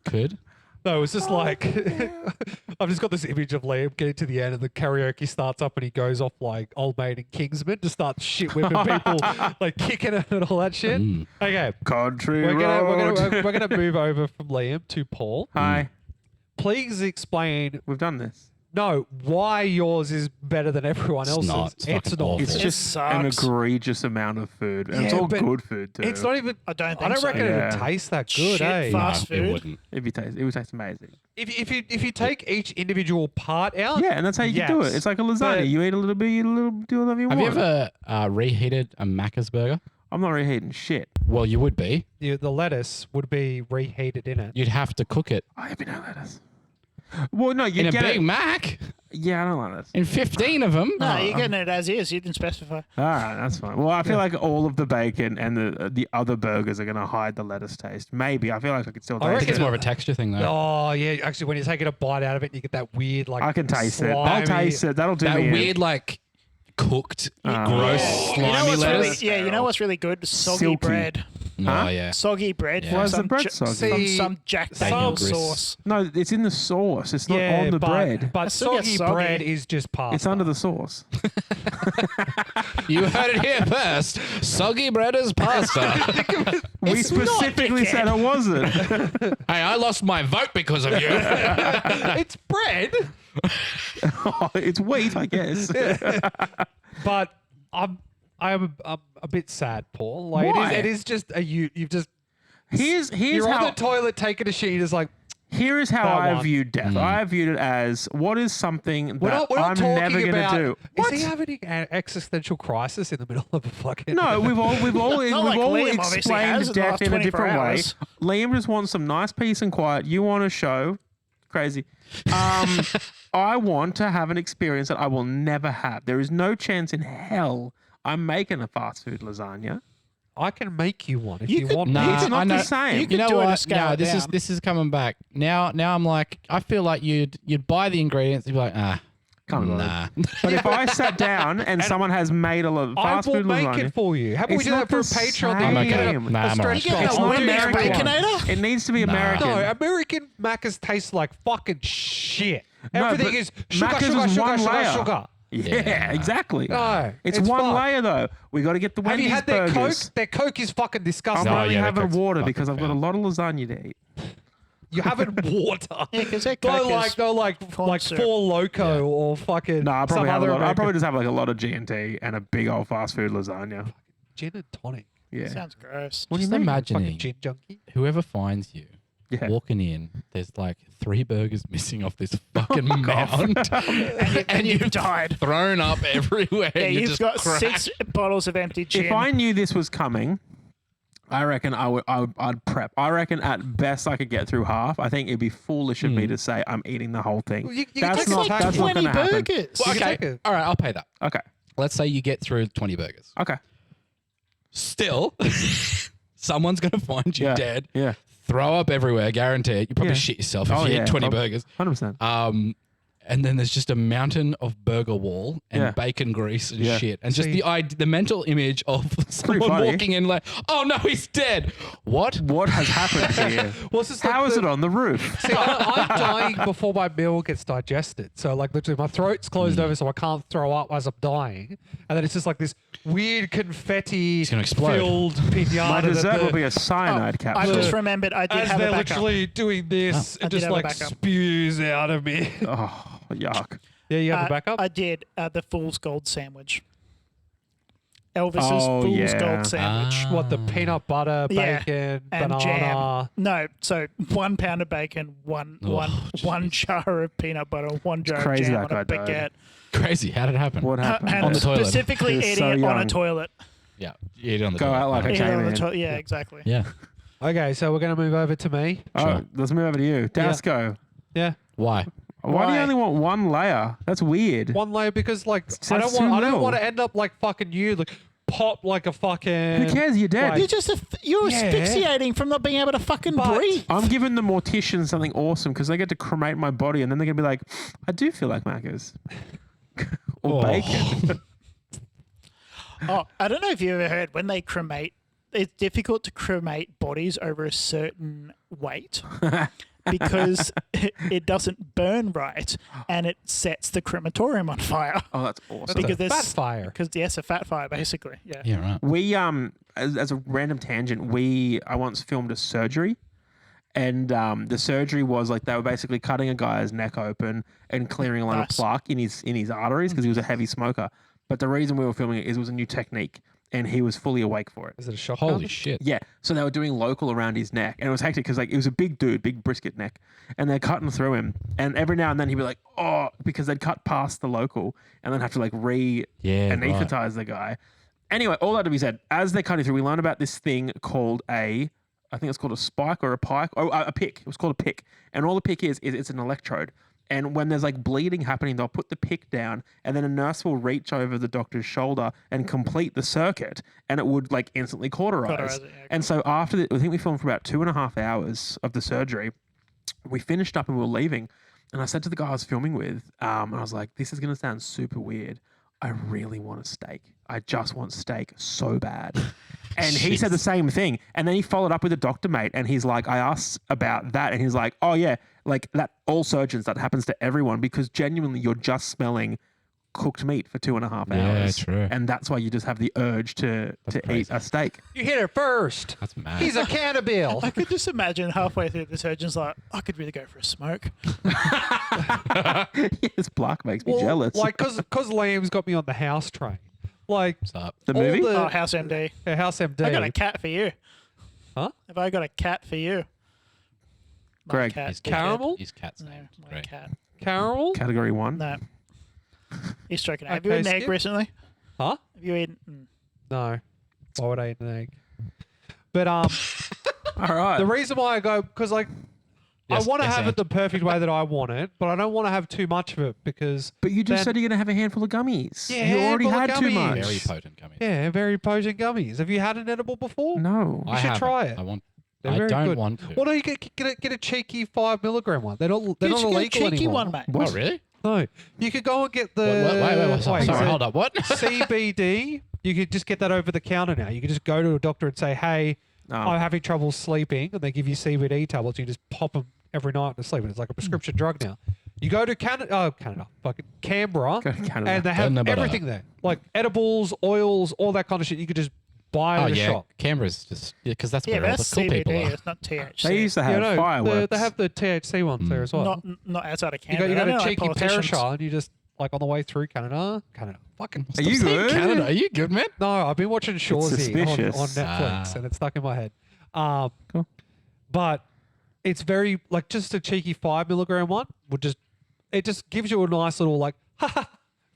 Could. No, it's just like I've just got this image of Liam getting to the end, and the karaoke starts up, and he goes off like Old Maid and Kingsman to start shit whipping people, like kicking it and all that shit. Okay, Country we're road. gonna move over from Liam to Paul. Hi. Please explain. We've done this. No, why yours is better than everyone else's? not. It's fucking not. awful. It's It just an sucks. egregious amount of food. And it's Yeah, all but good food, too. It's not even. I don't I think don't so. reckon Yeah. it tastes that good, Shit, eh? fast No, food. it wouldn't. It would taste amazing. If you take each individual part out, Yeah, and that's how you can do it. yes. It's like a lasagna. But- You eat a little bit, you eat a little, do whatever you Have want. you ever reheated a Macca's burger? I'm not reheating shit. Well, you would be. the lettuce would be reheated in it. You'd have to cook it I have no lettuce. Well, no, you in a get Big it. Mac. Yeah, I don't like lettuce. In 15 of them. No, you're getting it as is. You didn't specify. All right, that's fine. Well, I feel like all of the bacon and the other burgers are going to hide the lettuce taste. Maybe. I feel like I could still I taste reckon It's it. more of a texture thing, though. Oh yeah, actually, when you're taking a bite out of it, you get that weird like. I can taste it. I'll slimy- taste it. That'll do That me in. weird, like, cooked, gross, You know slimy what's lettuce. really, you know what's really good? Soggy Silky. bread. Oh, yeah. Soggy bread. Yeah. from Why is the some bread ja- soggy? From See, some Jack some- Daniels Grits. sauce. No, it's in the sauce. It's not Yeah, on the but, bread. But still get soggy soggy. bread is just pasta. It's under the sauce. You heard it here first. Soggy bread is pasta. We It's not, specifically said it wasn't. Hey, I lost my vote because of you. It's bread, Oh, it's wheat, I guess. but I'm a bit sad, Paul. Like Why? it is just a you've just Here's you're on how the toilet taking a shit. It's like here is how Bar I one. viewed death. I viewed it as what is something we're that not I'm talking never going about. to do. Is What? he having an existential crisis in the middle of a fucking? No, we've all Not like Liam obviously has explained in the death last in a 24 different hours. way. Liam just wants some nice peace and quiet. You want a show, crazy. I want to have an experience that I will never have. There is no chance in hell I'm making a fast food lasagna. I can make you one if You you could- want. Nah, It's not I know. the same. You You could know do it to what? scale No, it down. this is coming back. Now I'm like, I feel like you'd buy the ingredients. You'd be like, Come on. nah. But if I sat down and someone has made a I fast will food make lasagna, it for you. How about we It's do that not for a the Patreon? same. Then I'm you get okay. a Nah, I'm stretch okay. goal. It's it's not not American. American. Baconator? It needs to be Nah. American. No, American Macca's taste like fucking shit. No, Everything but is sugar, Macca's sugar, is sugar, one sugar, layer. sugar. Yeah, exactly. No, it's it's one fucked. layer though. We got to get the Have Wendy's you had their burgers. Coke? Their Coke is fucking I'm disgusting. No, only yeah, having Coke's water fucking because I've got a foul. lot of lasagna to eat. You haven't water. Yeah, because that No, Coke is like corn syrup. Four Loco or fucking. No, I some probably have a other lot. I American- probably just have like a lot of G&T and a big old fast food lasagna. gin and tonic. Yeah. Sounds gross. What do you Just mean? Fucking imagining gin junkie. whoever finds you Yeah. walking in, there's like 3 burgers missing off this fucking mound, And you've died. thrown up everywhere. Yeah, and you're you've just got cracked. 6 bottles of empty gin. If I knew this was coming, I reckon I'd prep. I reckon at best I could get through half. I think it'd be foolish of me to say I'm eating the whole thing. Well, you can that's take not like that's not 20 going to happen. burgers. Well, You can okay, take it. all right, I'll pay that. Okay. Let's say you get through 20 burgers. Okay. Still, someone's going to find you Yeah. dead. Yeah. Throw up everywhere, guaranteed. You probably Yeah. shit yourself if Oh, you yeah. eat 20 Oh. burgers. 100%. And then there's just a mountain of burger wall and Yeah. bacon grease and Yeah. shit. And just See- the mental image of someone funny. walking in like, oh no, he's dead. What? What has happened here? Well, it's just How like is the- it on the roof? See, I'm dying before my meal gets digested. So, like, literally, my throat's closed over, so I can't throw up as I'm dying. And then it's just like this weird confetti gonna explode. filled pinata. My that dessert the- will be a cyanide capsule. I just remembered I did as have they're a backup. literally doing this, I it did just have a like backup. spews out of me. Oh, yuck. Yeah, you have a backup? I did the Fool's Gold sandwich. Elvis's Oh, Fool's yeah. Gold sandwich. What, the peanut butter, Yeah, bacon, and banana? jam. No, so 1 pound of bacon, one jar of peanut butter, 1 jar of crazy jam that on a guy died. baguette. Crazy. How did it happen? What happened? And On the toilet. specifically He was eating so it on a young. toilet. Yeah. You eat it on the Go toilet. out like a Eat it on the caveman. to- yeah, exactly. Yeah. Okay, so we're going to move over to me. Oh, Sure. let's move over to you. Dasco. Yeah. Why? Why do you Why? only want one layer? That's weird. One layer because like So I that's don't want too I don't little. want to end up like fucking you, like pop like a fucking. Who cares? You're dead. Like- You're just you're Yeah. asphyxiating from not being able to fucking But- breathe. I'm giving the mortician something awesome because they get to cremate my body and then they're going to be like, I do feel like Macca's. Or Oh. bacon. Oh, I don't know if you ever heard when they cremate, it's difficult to cremate bodies over a certain weight because it doesn't burn right and it sets the crematorium on fire. Oh, that's awesome. That's because a there's fat fire. Because yes, a fat fire basically. Yeah. Yeah, right. We as a random tangent, I once filmed a surgery, and the surgery was like they were basically cutting a guy's neck open and clearing a lot of Nice. plaque in his arteries because he was a heavy smoker. But the reason we were filming it is it was a new technique, and he was fully awake for it. Is it a shock? Holy gun? shit. Yeah, so they were doing local around his neck, and it was hectic because like it was a big dude, big brisket neck, and they're cutting through him, and every now and then he'd be like, oh, because they'd cut past the local, and then have to like Yeah, right. anesthetize the guy. Anyway, all that to be said, as they're cutting through, we learned about this thing called I think it's called a spike or a pike, or a pick. It was called a pick, and all the pick is it's an electrode. And when there's like bleeding happening, they'll put the pick down, and then a nurse will reach over the doctor's shoulder and complete the circuit, and it would like instantly cauterize. Cauterize it, yeah, And so after I think we filmed for about 2.5 hours of the surgery. We finished up and we were leaving, and I said to the guy I was filming with, and I was like, "This is going to sound super weird. I really want a steak. I just want steak so bad." And he said the same thing. And then he followed up with a doctor mate, and he's like, I asked about that, and he's like, "Oh yeah, like that. All surgeons, that happens to everyone because genuinely you're just smelling cooked meat for 2.5 Yeah, hours, true. and that's why you just have the urge to eat crazy. a steak." You hit it first. That's mad. He's a cannibal. I could just imagine halfway through the surgeon's like, I could really go for a smoke. Yes, Black makes me jealous. Like, cause Liam's got me on the house train. Like What's up? the all movie. the- Oh, House MD. House MD. I got a cat for you. Huh? Have I got a cat for you? My Greg. cat, His dickhead. Caramel? His cat's No, name. my Great. cat. Caramel? Category 1. No. He's stroking. Have you Okay, eaten egg skip. recently? Huh? Have you eaten? No. Why would I eat an egg? But All right. the reason why I go because like Yes, I want to yes, have and. it the perfect way that I want it, but I don't want to have too much of it because But you just then- said you're going to have a handful of gummies. Yeah, you already handful of had too gummies. much. Very potent gummies. yeah, very potent gummies. Have you had an edible before? No. You should haven't. try it. I want. They're I very don't good. want to. Why don't you get a cheeky 5 milligram one? They're not You not should get a illegal cheeky anymore. one, mate. Oh, really? No, you could go and get the. Wait. Sorry, is it hold up. What? CBD. You could just get that over the counter now. You could just go to a doctor and say, "Hey, Oh. I'm having trouble sleeping," and they give you CBD tablets. You just pop them every night to sleep, and it's like a prescription drug now. You go to Canada, fucking Canberra, Go to Canada. and they have Canberra. everything there, like edibles, oils, all that kind of shit. You could just buy Oh at a yeah, shop. Canberra's just because that's Yeah, where but all the that's cool people CBD. are. It's not THC. They used to You have know, fireworks. they have the THC ones there as well. Not outside of you Canada. got They're a like cheeky politicians. parashot, and you just like on the way through Canada. Fucking. Are you Stop saying good? Canada, are you good, man? No, I've been watching Shoresy suspicious. on Netflix, Ah. and it's stuck in my head. Cool. But it's very like just a cheeky 5 milligram one would just it just gives you a nice little like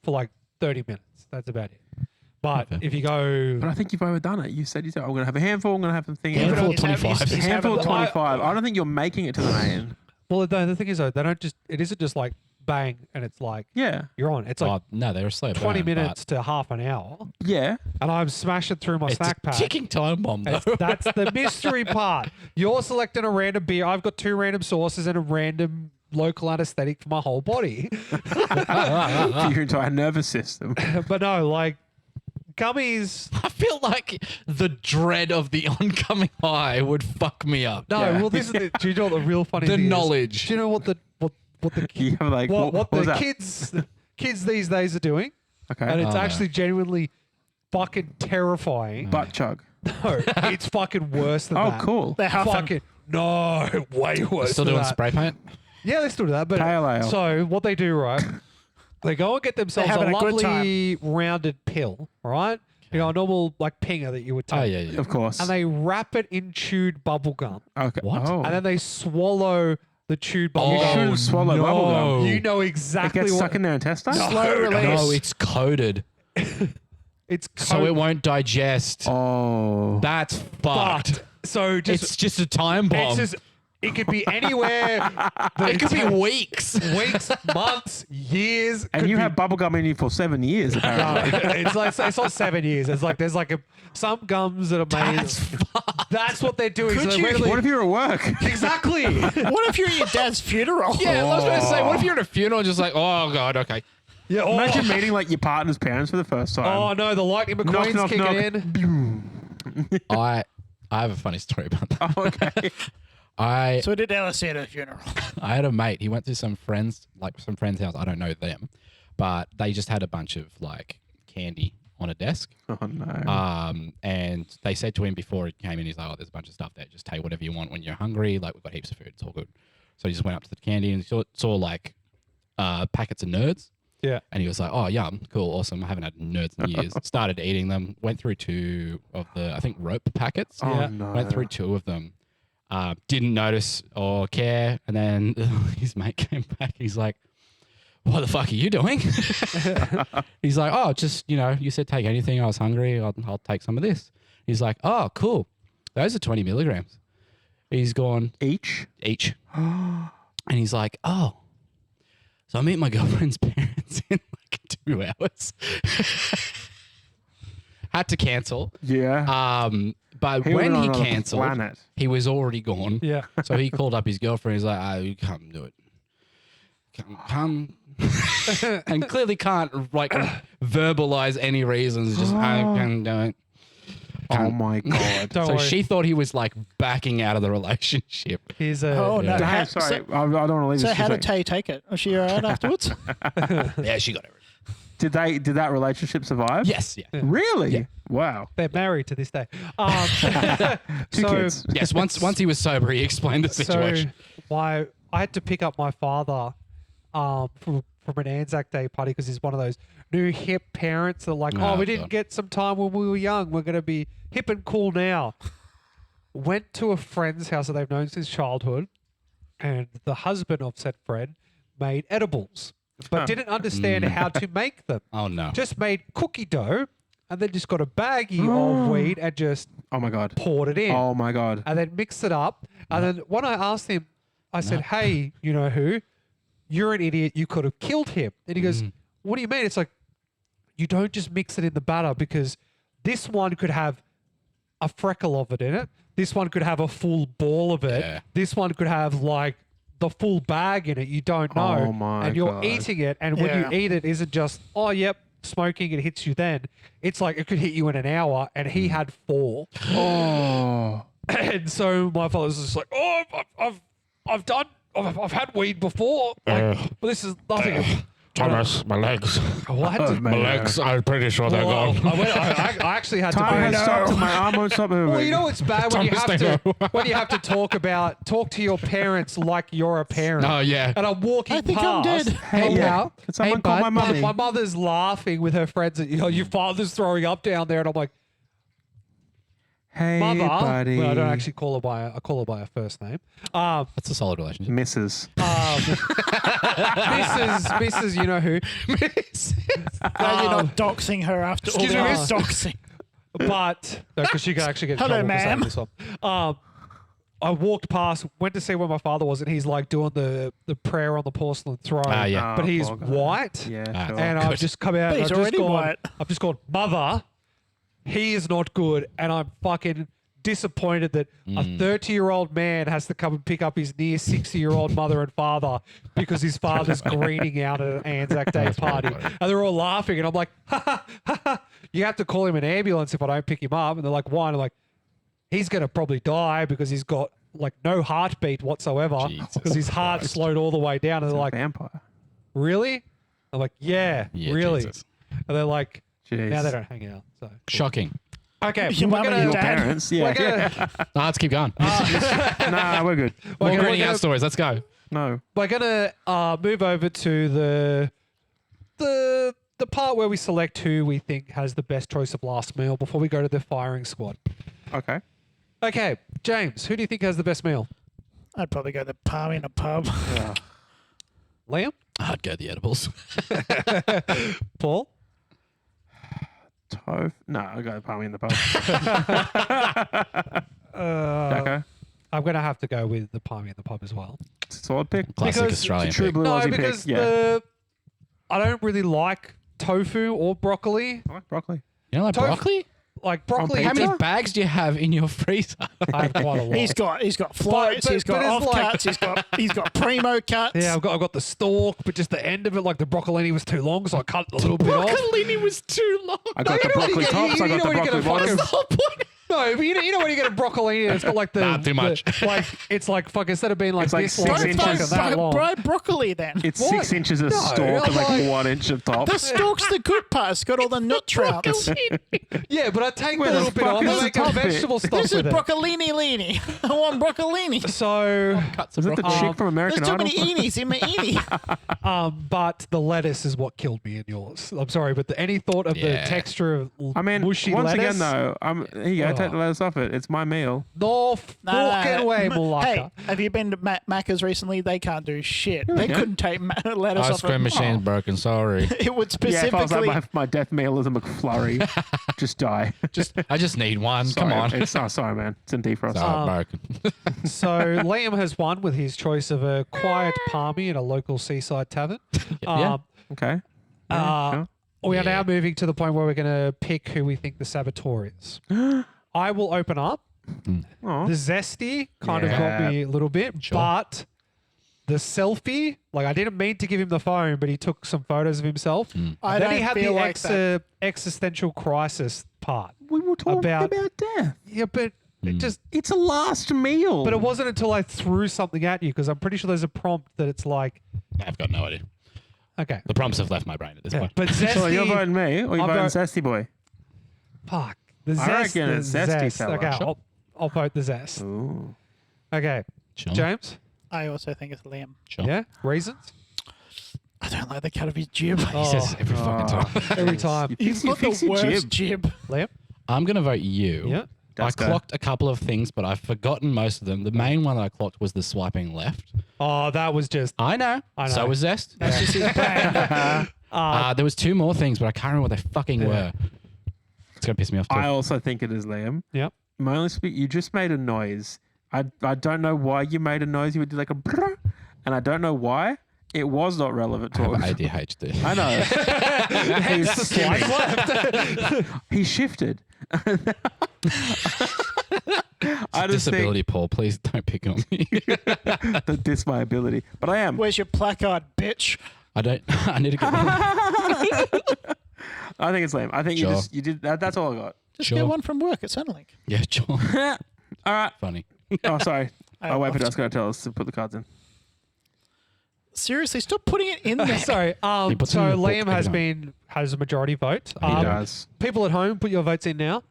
for like 30 minutes. That's about it. But Okay. if you go, But I think you've overdone it. You said, I'm going to have a handful, I'm going to have some things. Yeah, but Handful of he's having- 25. he's handful of having the- 25. I don't think you're making it to the main. well, the thing is though, they don't just it isn't just like bang and it's like Yeah. you're on. It's like Oh no, they're a slow 20 burn, minutes to half an hour, Yeah. and I'm smashing through my but It's snack a pack. ticking time bomb though. That's the mystery part. You're selecting a random beer. I've got 2 random sauces and a random local anesthetic for my whole body. Your entire nervous system. But no, like gummies. I feel like the dread of the oncoming high would fuck me up. No, Yeah. well, this is the, do you know what the real funny The thing is? knowledge. Do you know what the You have like, what what was the that? kids these days are doing? Okay. And it's Oh, no. actually genuinely fucking terrifying. Butt chug. No, it's fucking worse than Oh, that. cool. They're huffing. Fucking no, way worse. Still than doing that. spray paint? Yeah, they still do that. But Pale ale. so what they do, right? They go and get themselves a having a good lovely rounded pill, right? You know, a normal like pinger that you would take. Oh yeah. Of course. And they wrap it in chewed bubble gum. Okay. What? Oh. And then they swallow the chewed bubble You gum. shouldn't swallow no. bubble gum. You know It exactly gets what. stuck in their intestines? Slow release. No, it's coated. It's So it won't digest. Oh. That's fucked. So It's just a time bomb. It could be anywhere. It could be weeks. Weeks, months, years. And could you be- have bubblegum in you for 7 years, apparently. it's not 7 years. It's like there's like some gums that are made. That's what they're doing. Could So you- really- What if you're at work? exactly. What if you're at your dad's funeral? Yeah, I was going to say, what if you're at a funeral and just like, oh god, okay. Yeah. Oh, Imagine meeting like your partner's parents for the first time. oh no, the lightning McQueen's knock, kicking knock. in. I have a funny story about that. Oh, okay. I So did Alice at a funeral? I had a mate. He went to some friend's house. I don't know them, but they just had a bunch of like candy on a desk. Oh no. And they said to him before he came in, he's like, "Oh, there's a bunch of stuff there. Just take whatever you want when you're hungry. Like we've got heaps of food. It's all good." So he just went up to the candy and saw like packets of Nerds. Yeah. And he was like, "Oh, yum, cool, awesome. I haven't had Nerds in years." Started eating them. Went through 2 of the, I think, rope packets. Oh, Yeah. no. Went through 2 of them. Didn't notice or care. And then his mate came back. He's like, "What the fuck are you doing?" He's like, "Oh, just, you said take anything. I was hungry. I'll take some of this." He's like, "Oh, cool. Those are 20 milligrams." He's gone Each? each. And he's like, "Oh, so I'm meeting my girlfriend's parents in like 2 hours." Had to cancel. Yeah. But He when went he on another cancelled, planet. he was already gone. Yeah. So he called up his girlfriend. He's like, "Oh, you come do it. Come." And clearly can't like verbalize any reasons. Just, "I can do it." Oh my god. Don't So worry. she thought he was like backing out of the relationship. Here's a. Oh, no. Damn, sorry. I don't want to leave So this. how just did Tay take it? Was she alright afterwards? Yeah, she got it. Did that relationship survive? Yes, yeah. Really? Yeah. Wow. They're married to this day. 2 kids. Yes, once he was sober, he explained the situation. So I had to pick up my father from an Anzac Day party because he's one of those new hip parents that are like, Oh, we didn't God. get some time when we were young. We're going to be hip and cool now. Went to a friend's house that they've known since childhood, and the husband of said friend made edibles, but didn't understand how to make them. Oh no. Just made cookie dough and then just got a baggie of weed and just Oh my god. poured it in. Oh my god. And then mixed it up. And then when I asked him, I said, "Hey, you know who? You're an idiot. You could have killed him." And he goes, "What do you mean?" It's like, you don't just mix it in the batter because this one could have a freckle of it in it. This one could have a full ball of it. Yeah. This one could have like the full bag in it. You don't know. Oh my and you're God. eating it. And when Yeah. you eat it, isn't just, "Oh, yep, smoking, it hits you then." It's like it could hit you in an hour. And he had 4. Oh. And so my father's just like, "Oh, I've had weed before, like, but this is nothing." Thomas, my legs. What? My legs, I'm pretty sure Well, I actually had to. Time bring- has stopped and my arm won't stop moving. Well, you know it's bad when you Thomas, have they to when you have to talk to your parents like you're a parent. Oh yeah. And I'm walking I think I'm past. dead. Hey, yeah. pal. Can someone Hey, call bud. my mummy? My mother's laughing with her friends. Your father's throwing up down there, and I'm like, Hey, "Mother." buddy. Well, I don't actually call her by. I call her by her first name. That's a solid relationship. Mrs. Mrs. You know who? Glad you're not doxing her after all excuse the me, miss? doxing. But because she could actually get in Hello, trouble for saying ma'am. this one. I walked past, went to see where my father was, and he's like doing the prayer on the porcelain throne. Ah, yeah. But he's poor guy. white. Yeah, Ah. sure. And I've just come out But and he's I've just already gone, white. I've just gone, "Mother, he is not good." And I'm fucking disappointed that a 30-year-old man has to come and pick up his near 60-year-old mother and father because his father's greening out at an Anzac Day party. And they're all laughing. And I'm like, "Ha ha ha ha. You have to call him an ambulance if I don't pick him up." And they're like, "Why?" And I'm like, "He's going to probably die because he's got like no heartbeat whatsoever Jesus because his heart slowed all the way down." And they're like, Vampire. "Really?" I'm like, "Yeah, Yeah, really." Jesus. And they're like, Jeez. "Now they don't hang out." So cool. Shocking. Okay, Your we're mum and gonna, your dad. Parents. Yeah. we're gonna, No, let's keep going. Nah, we're good. More we're greening gonna- out stories. Let's go. No. we're gonna move over to the part where we select who we think has the best choice of last meal before we go to the firing squad. Okay. Okay, James, who do you think has the best meal? I'd probably go the palm in a pub. Liam? I'd go the edibles. Paul? Tofu. No, I got palmy in the pub. Jacko? I'm going to have to go with the palmy in the pub as well. Solid pick. Classic Because- Australian True pick. blue No, Aussie because pick. Yeah. I don't really like tofu or broccoli. I like broccoli. You don't like Tofu- broccoli? Like broccoli. How many I bags do you have in your freezer? have quite a lot. He's got floats, but he's got it's off like- cuts, he's got primo cuts. Yeah, I've got the stalk, but just the end of it, like the broccolini was too long, so I cut a little bit off. Broccolini was too long. I got you the know what you broccoli get- tops. you I know got the what you get broccoli a fucking- bottoms. That's the whole point. No, but you know when you get a broccolini and it's got like the Nah, too much. like it's like fuck instead of being like It's like this 6 long, it's inches. fucking that long. Bro, broccoli then. It's What? 6 inches of No, stalk and I'm like like- 1 inch of top. The stalk's the good part. It's got all the nutrients. Yeah, but I take Where a the little bit fuck off is and the make a top bit? vegetable stuff This is with it. broccolini leany. I want broccolini. So, Cuts of Is it the broccoli. chick from American There's too Idol? many eenies in my eenie. but the lettuce is what killed me in yours. I'm sorry, but any thought of the Yeah. texture of I mean, mushy once lettuce? again though, here you go. Take Oh. the lettuce off it. It's my meal. No fucking way, Hey, Malacca. have you been to Macca's recently? They can't do shit. They yeah. couldn't take lettuce Ice off cream it. machine's broken. Sorry. It would Yeah, if I was specifically. like my death meal is a McFlurry, just die. I just need one. Sorry, Come on. It's, oh, sorry, man. It's in defrost. Oh, broken. So Liam has won with his choice of a quiet palmy in a local seaside tavern. Yeah. Okay. Uh, We are now Yeah. moving to the point where we're going to pick who we think the saboteur is. I will open up. Aw. The zesty kind of got Yeah. me a little bit, Sure. but the selfie, like I didn't mean to give him the phone, but he took some photos of himself. I Then don't he had feel the like that. existential crisis part. We were talking About- about death. Yeah, but it just. It's a last meal. But it wasn't until I threw something at you because I'm pretty sure there's a prompt that it's like, I've got no idea. okay, The prompts have left my brain at this yeah. point. But So you're zesty, voting me, or you're I'm voting vote- Zesty Boy? fuck the I zest. reckon the it's zesty zest. fella. Okay, Sure. I'll vote the zest. Ooh. Okay, Sure. James. I also think it's Liam. Sure. Yeah, reasons. I don't like the cut of his jib. He says every fucking time. Every time. He's You got fix the your worst jib. jib. Liam. I'm going to vote you. Yeah. I Dasko. clocked a couple of things, but I've forgotten most of them. The main one that I clocked was the swiping left. Oh, that was just. I know. I know. So was Zest. That's just his brain. There was two more things, but I can't remember what they fucking were. It's going to piss me off too. I also think it is Liam. Yep. My only speak, you just made a noise. I don't know why you made a noise. You would do like a brrr, and I don't know why. It was not relevant to I have us. ADHD. I know. Hence the slides left. He shifted. I just Disability, Paul. Please don't pick on me. think that this my ability, but I am. Where's your placard, bitch? I don't. I need to get one. I think it's Liam. I think Sure. you did that. That's all I got. Just Sure. get one from work at Centrelink. Yeah, sure. All right. Funny. Oh, sorry. I Oh, wait for lost. Dasko to tell us to put the cards in. Seriously, stop putting it in there. Sorry. He puts it So in the book Liam has anyway. has a majority vote. He does. People at home, put your votes in now.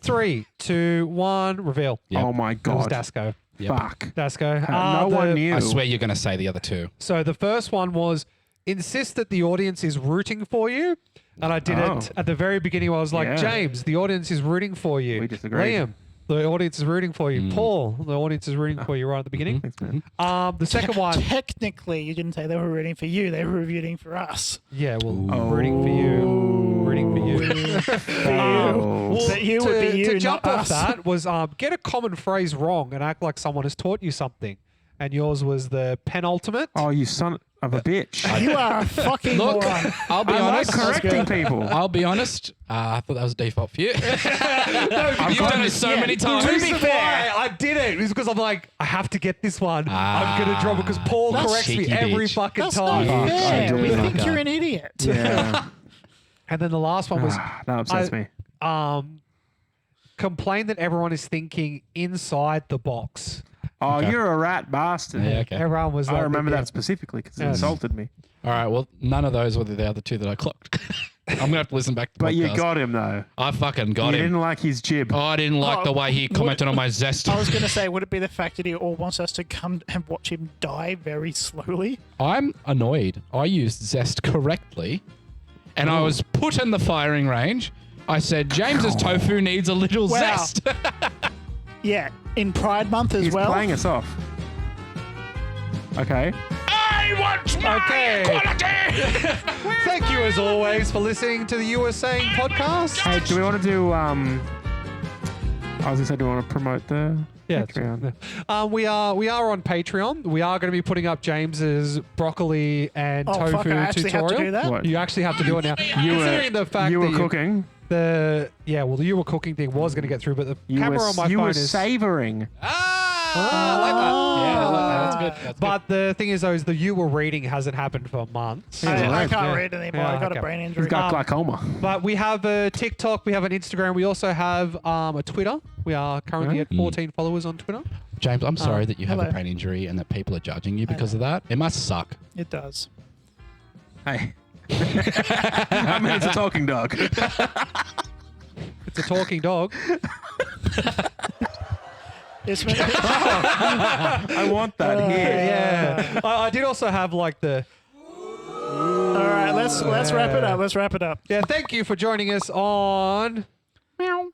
3, 2, 1, reveal. Yep. Oh my It was god. Dasko. Yep. Fuck. Dasko. No one knew. I swear you're going to say the other two. So the first one was insist that the audience is rooting for you. And I did Oh. it at the very beginning where I was like, Yeah. James, the audience is rooting for you. We disagreed. Liam, the audience is rooting for you. Paul, the audience is rooting for you right at the beginning. Thanks, man. The second one, Technically, you didn't say they were rooting for you. They were rooting for us. yeah, well, rooting for you. Rooting for you. Oh. That you would be you, to jump not off us. that was get a common phrase wrong and act like someone has taught you something. And yours was the penultimate. Oh, you son of a bitch. You are a fucking Look, moron. I'll be I like honest. correcting people. I'll be honest. I thought that was a default for you. You've done it so many The times. reason why I did it is because I'm like, I have to get this one. I'm going to drop it because Paul That's corrects me cheeky every bitch. fucking That's time. not Fuck, fair. I do We it. think Fuck you're up. an idiot. Yeah. And then the last one was that upsets me. complain that everyone is thinking inside the box. Oh, Okay. you're a rat bastard. Yeah, okay. Everyone was like, I remember yeah. that specifically because it Yes. insulted me. All right. Well, none of those were the other two that I clocked. I'm going to have to listen back to the But you podcast. got him though. I fucking got You him. didn't like his jib. Oh, I didn't like the way he commented on my zest. I was going to say, would it be the fact that he all wants us to come and watch him die very slowly? I'm annoyed. I used zest correctly, and I was put in the firing range. I said, James's tofu needs a little Wow. zest. Yeah, in Pride Month as He's well. playing us off. Okay. I I want my Okay. equality. Thank you as always for listening to the You Were Saying podcast. Hey, do we want to do? I was gonna say, do we want to promote the Patreon? We are on Patreon. We are going to be putting up James's broccoli and Oh, tofu fuck, I actually tutorial. have to do that? What? You actually have to do it now. Considering the fact you that were cooking. the you were cooking thing was going to get through, but the camera on my you phone were is. savoring. I like that. Yeah, I like that. That's good. That's But the thing is, though, is the you were reading hasn't happened for months. Yeah. I right. can't Yeah. read anymore. Yeah, I got okay. a brain He's injury. got glaucoma. But we have a TikTok, we have an Instagram, we also have a Twitter. We are currently at 14 followers on Twitter. good. James, I'm sorry that you have hello. a brain injury and that people are judging you because of that. It must suck. It does. Hey. I mean, it's a talking dog. It's a talking dog. It's been, I want that here. Yeah. I did also have like the. all right, let's wrap it up. Let's wrap it up. Yeah, thank you for joining us on. Meow.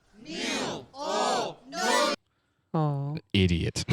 Oh. Idiot.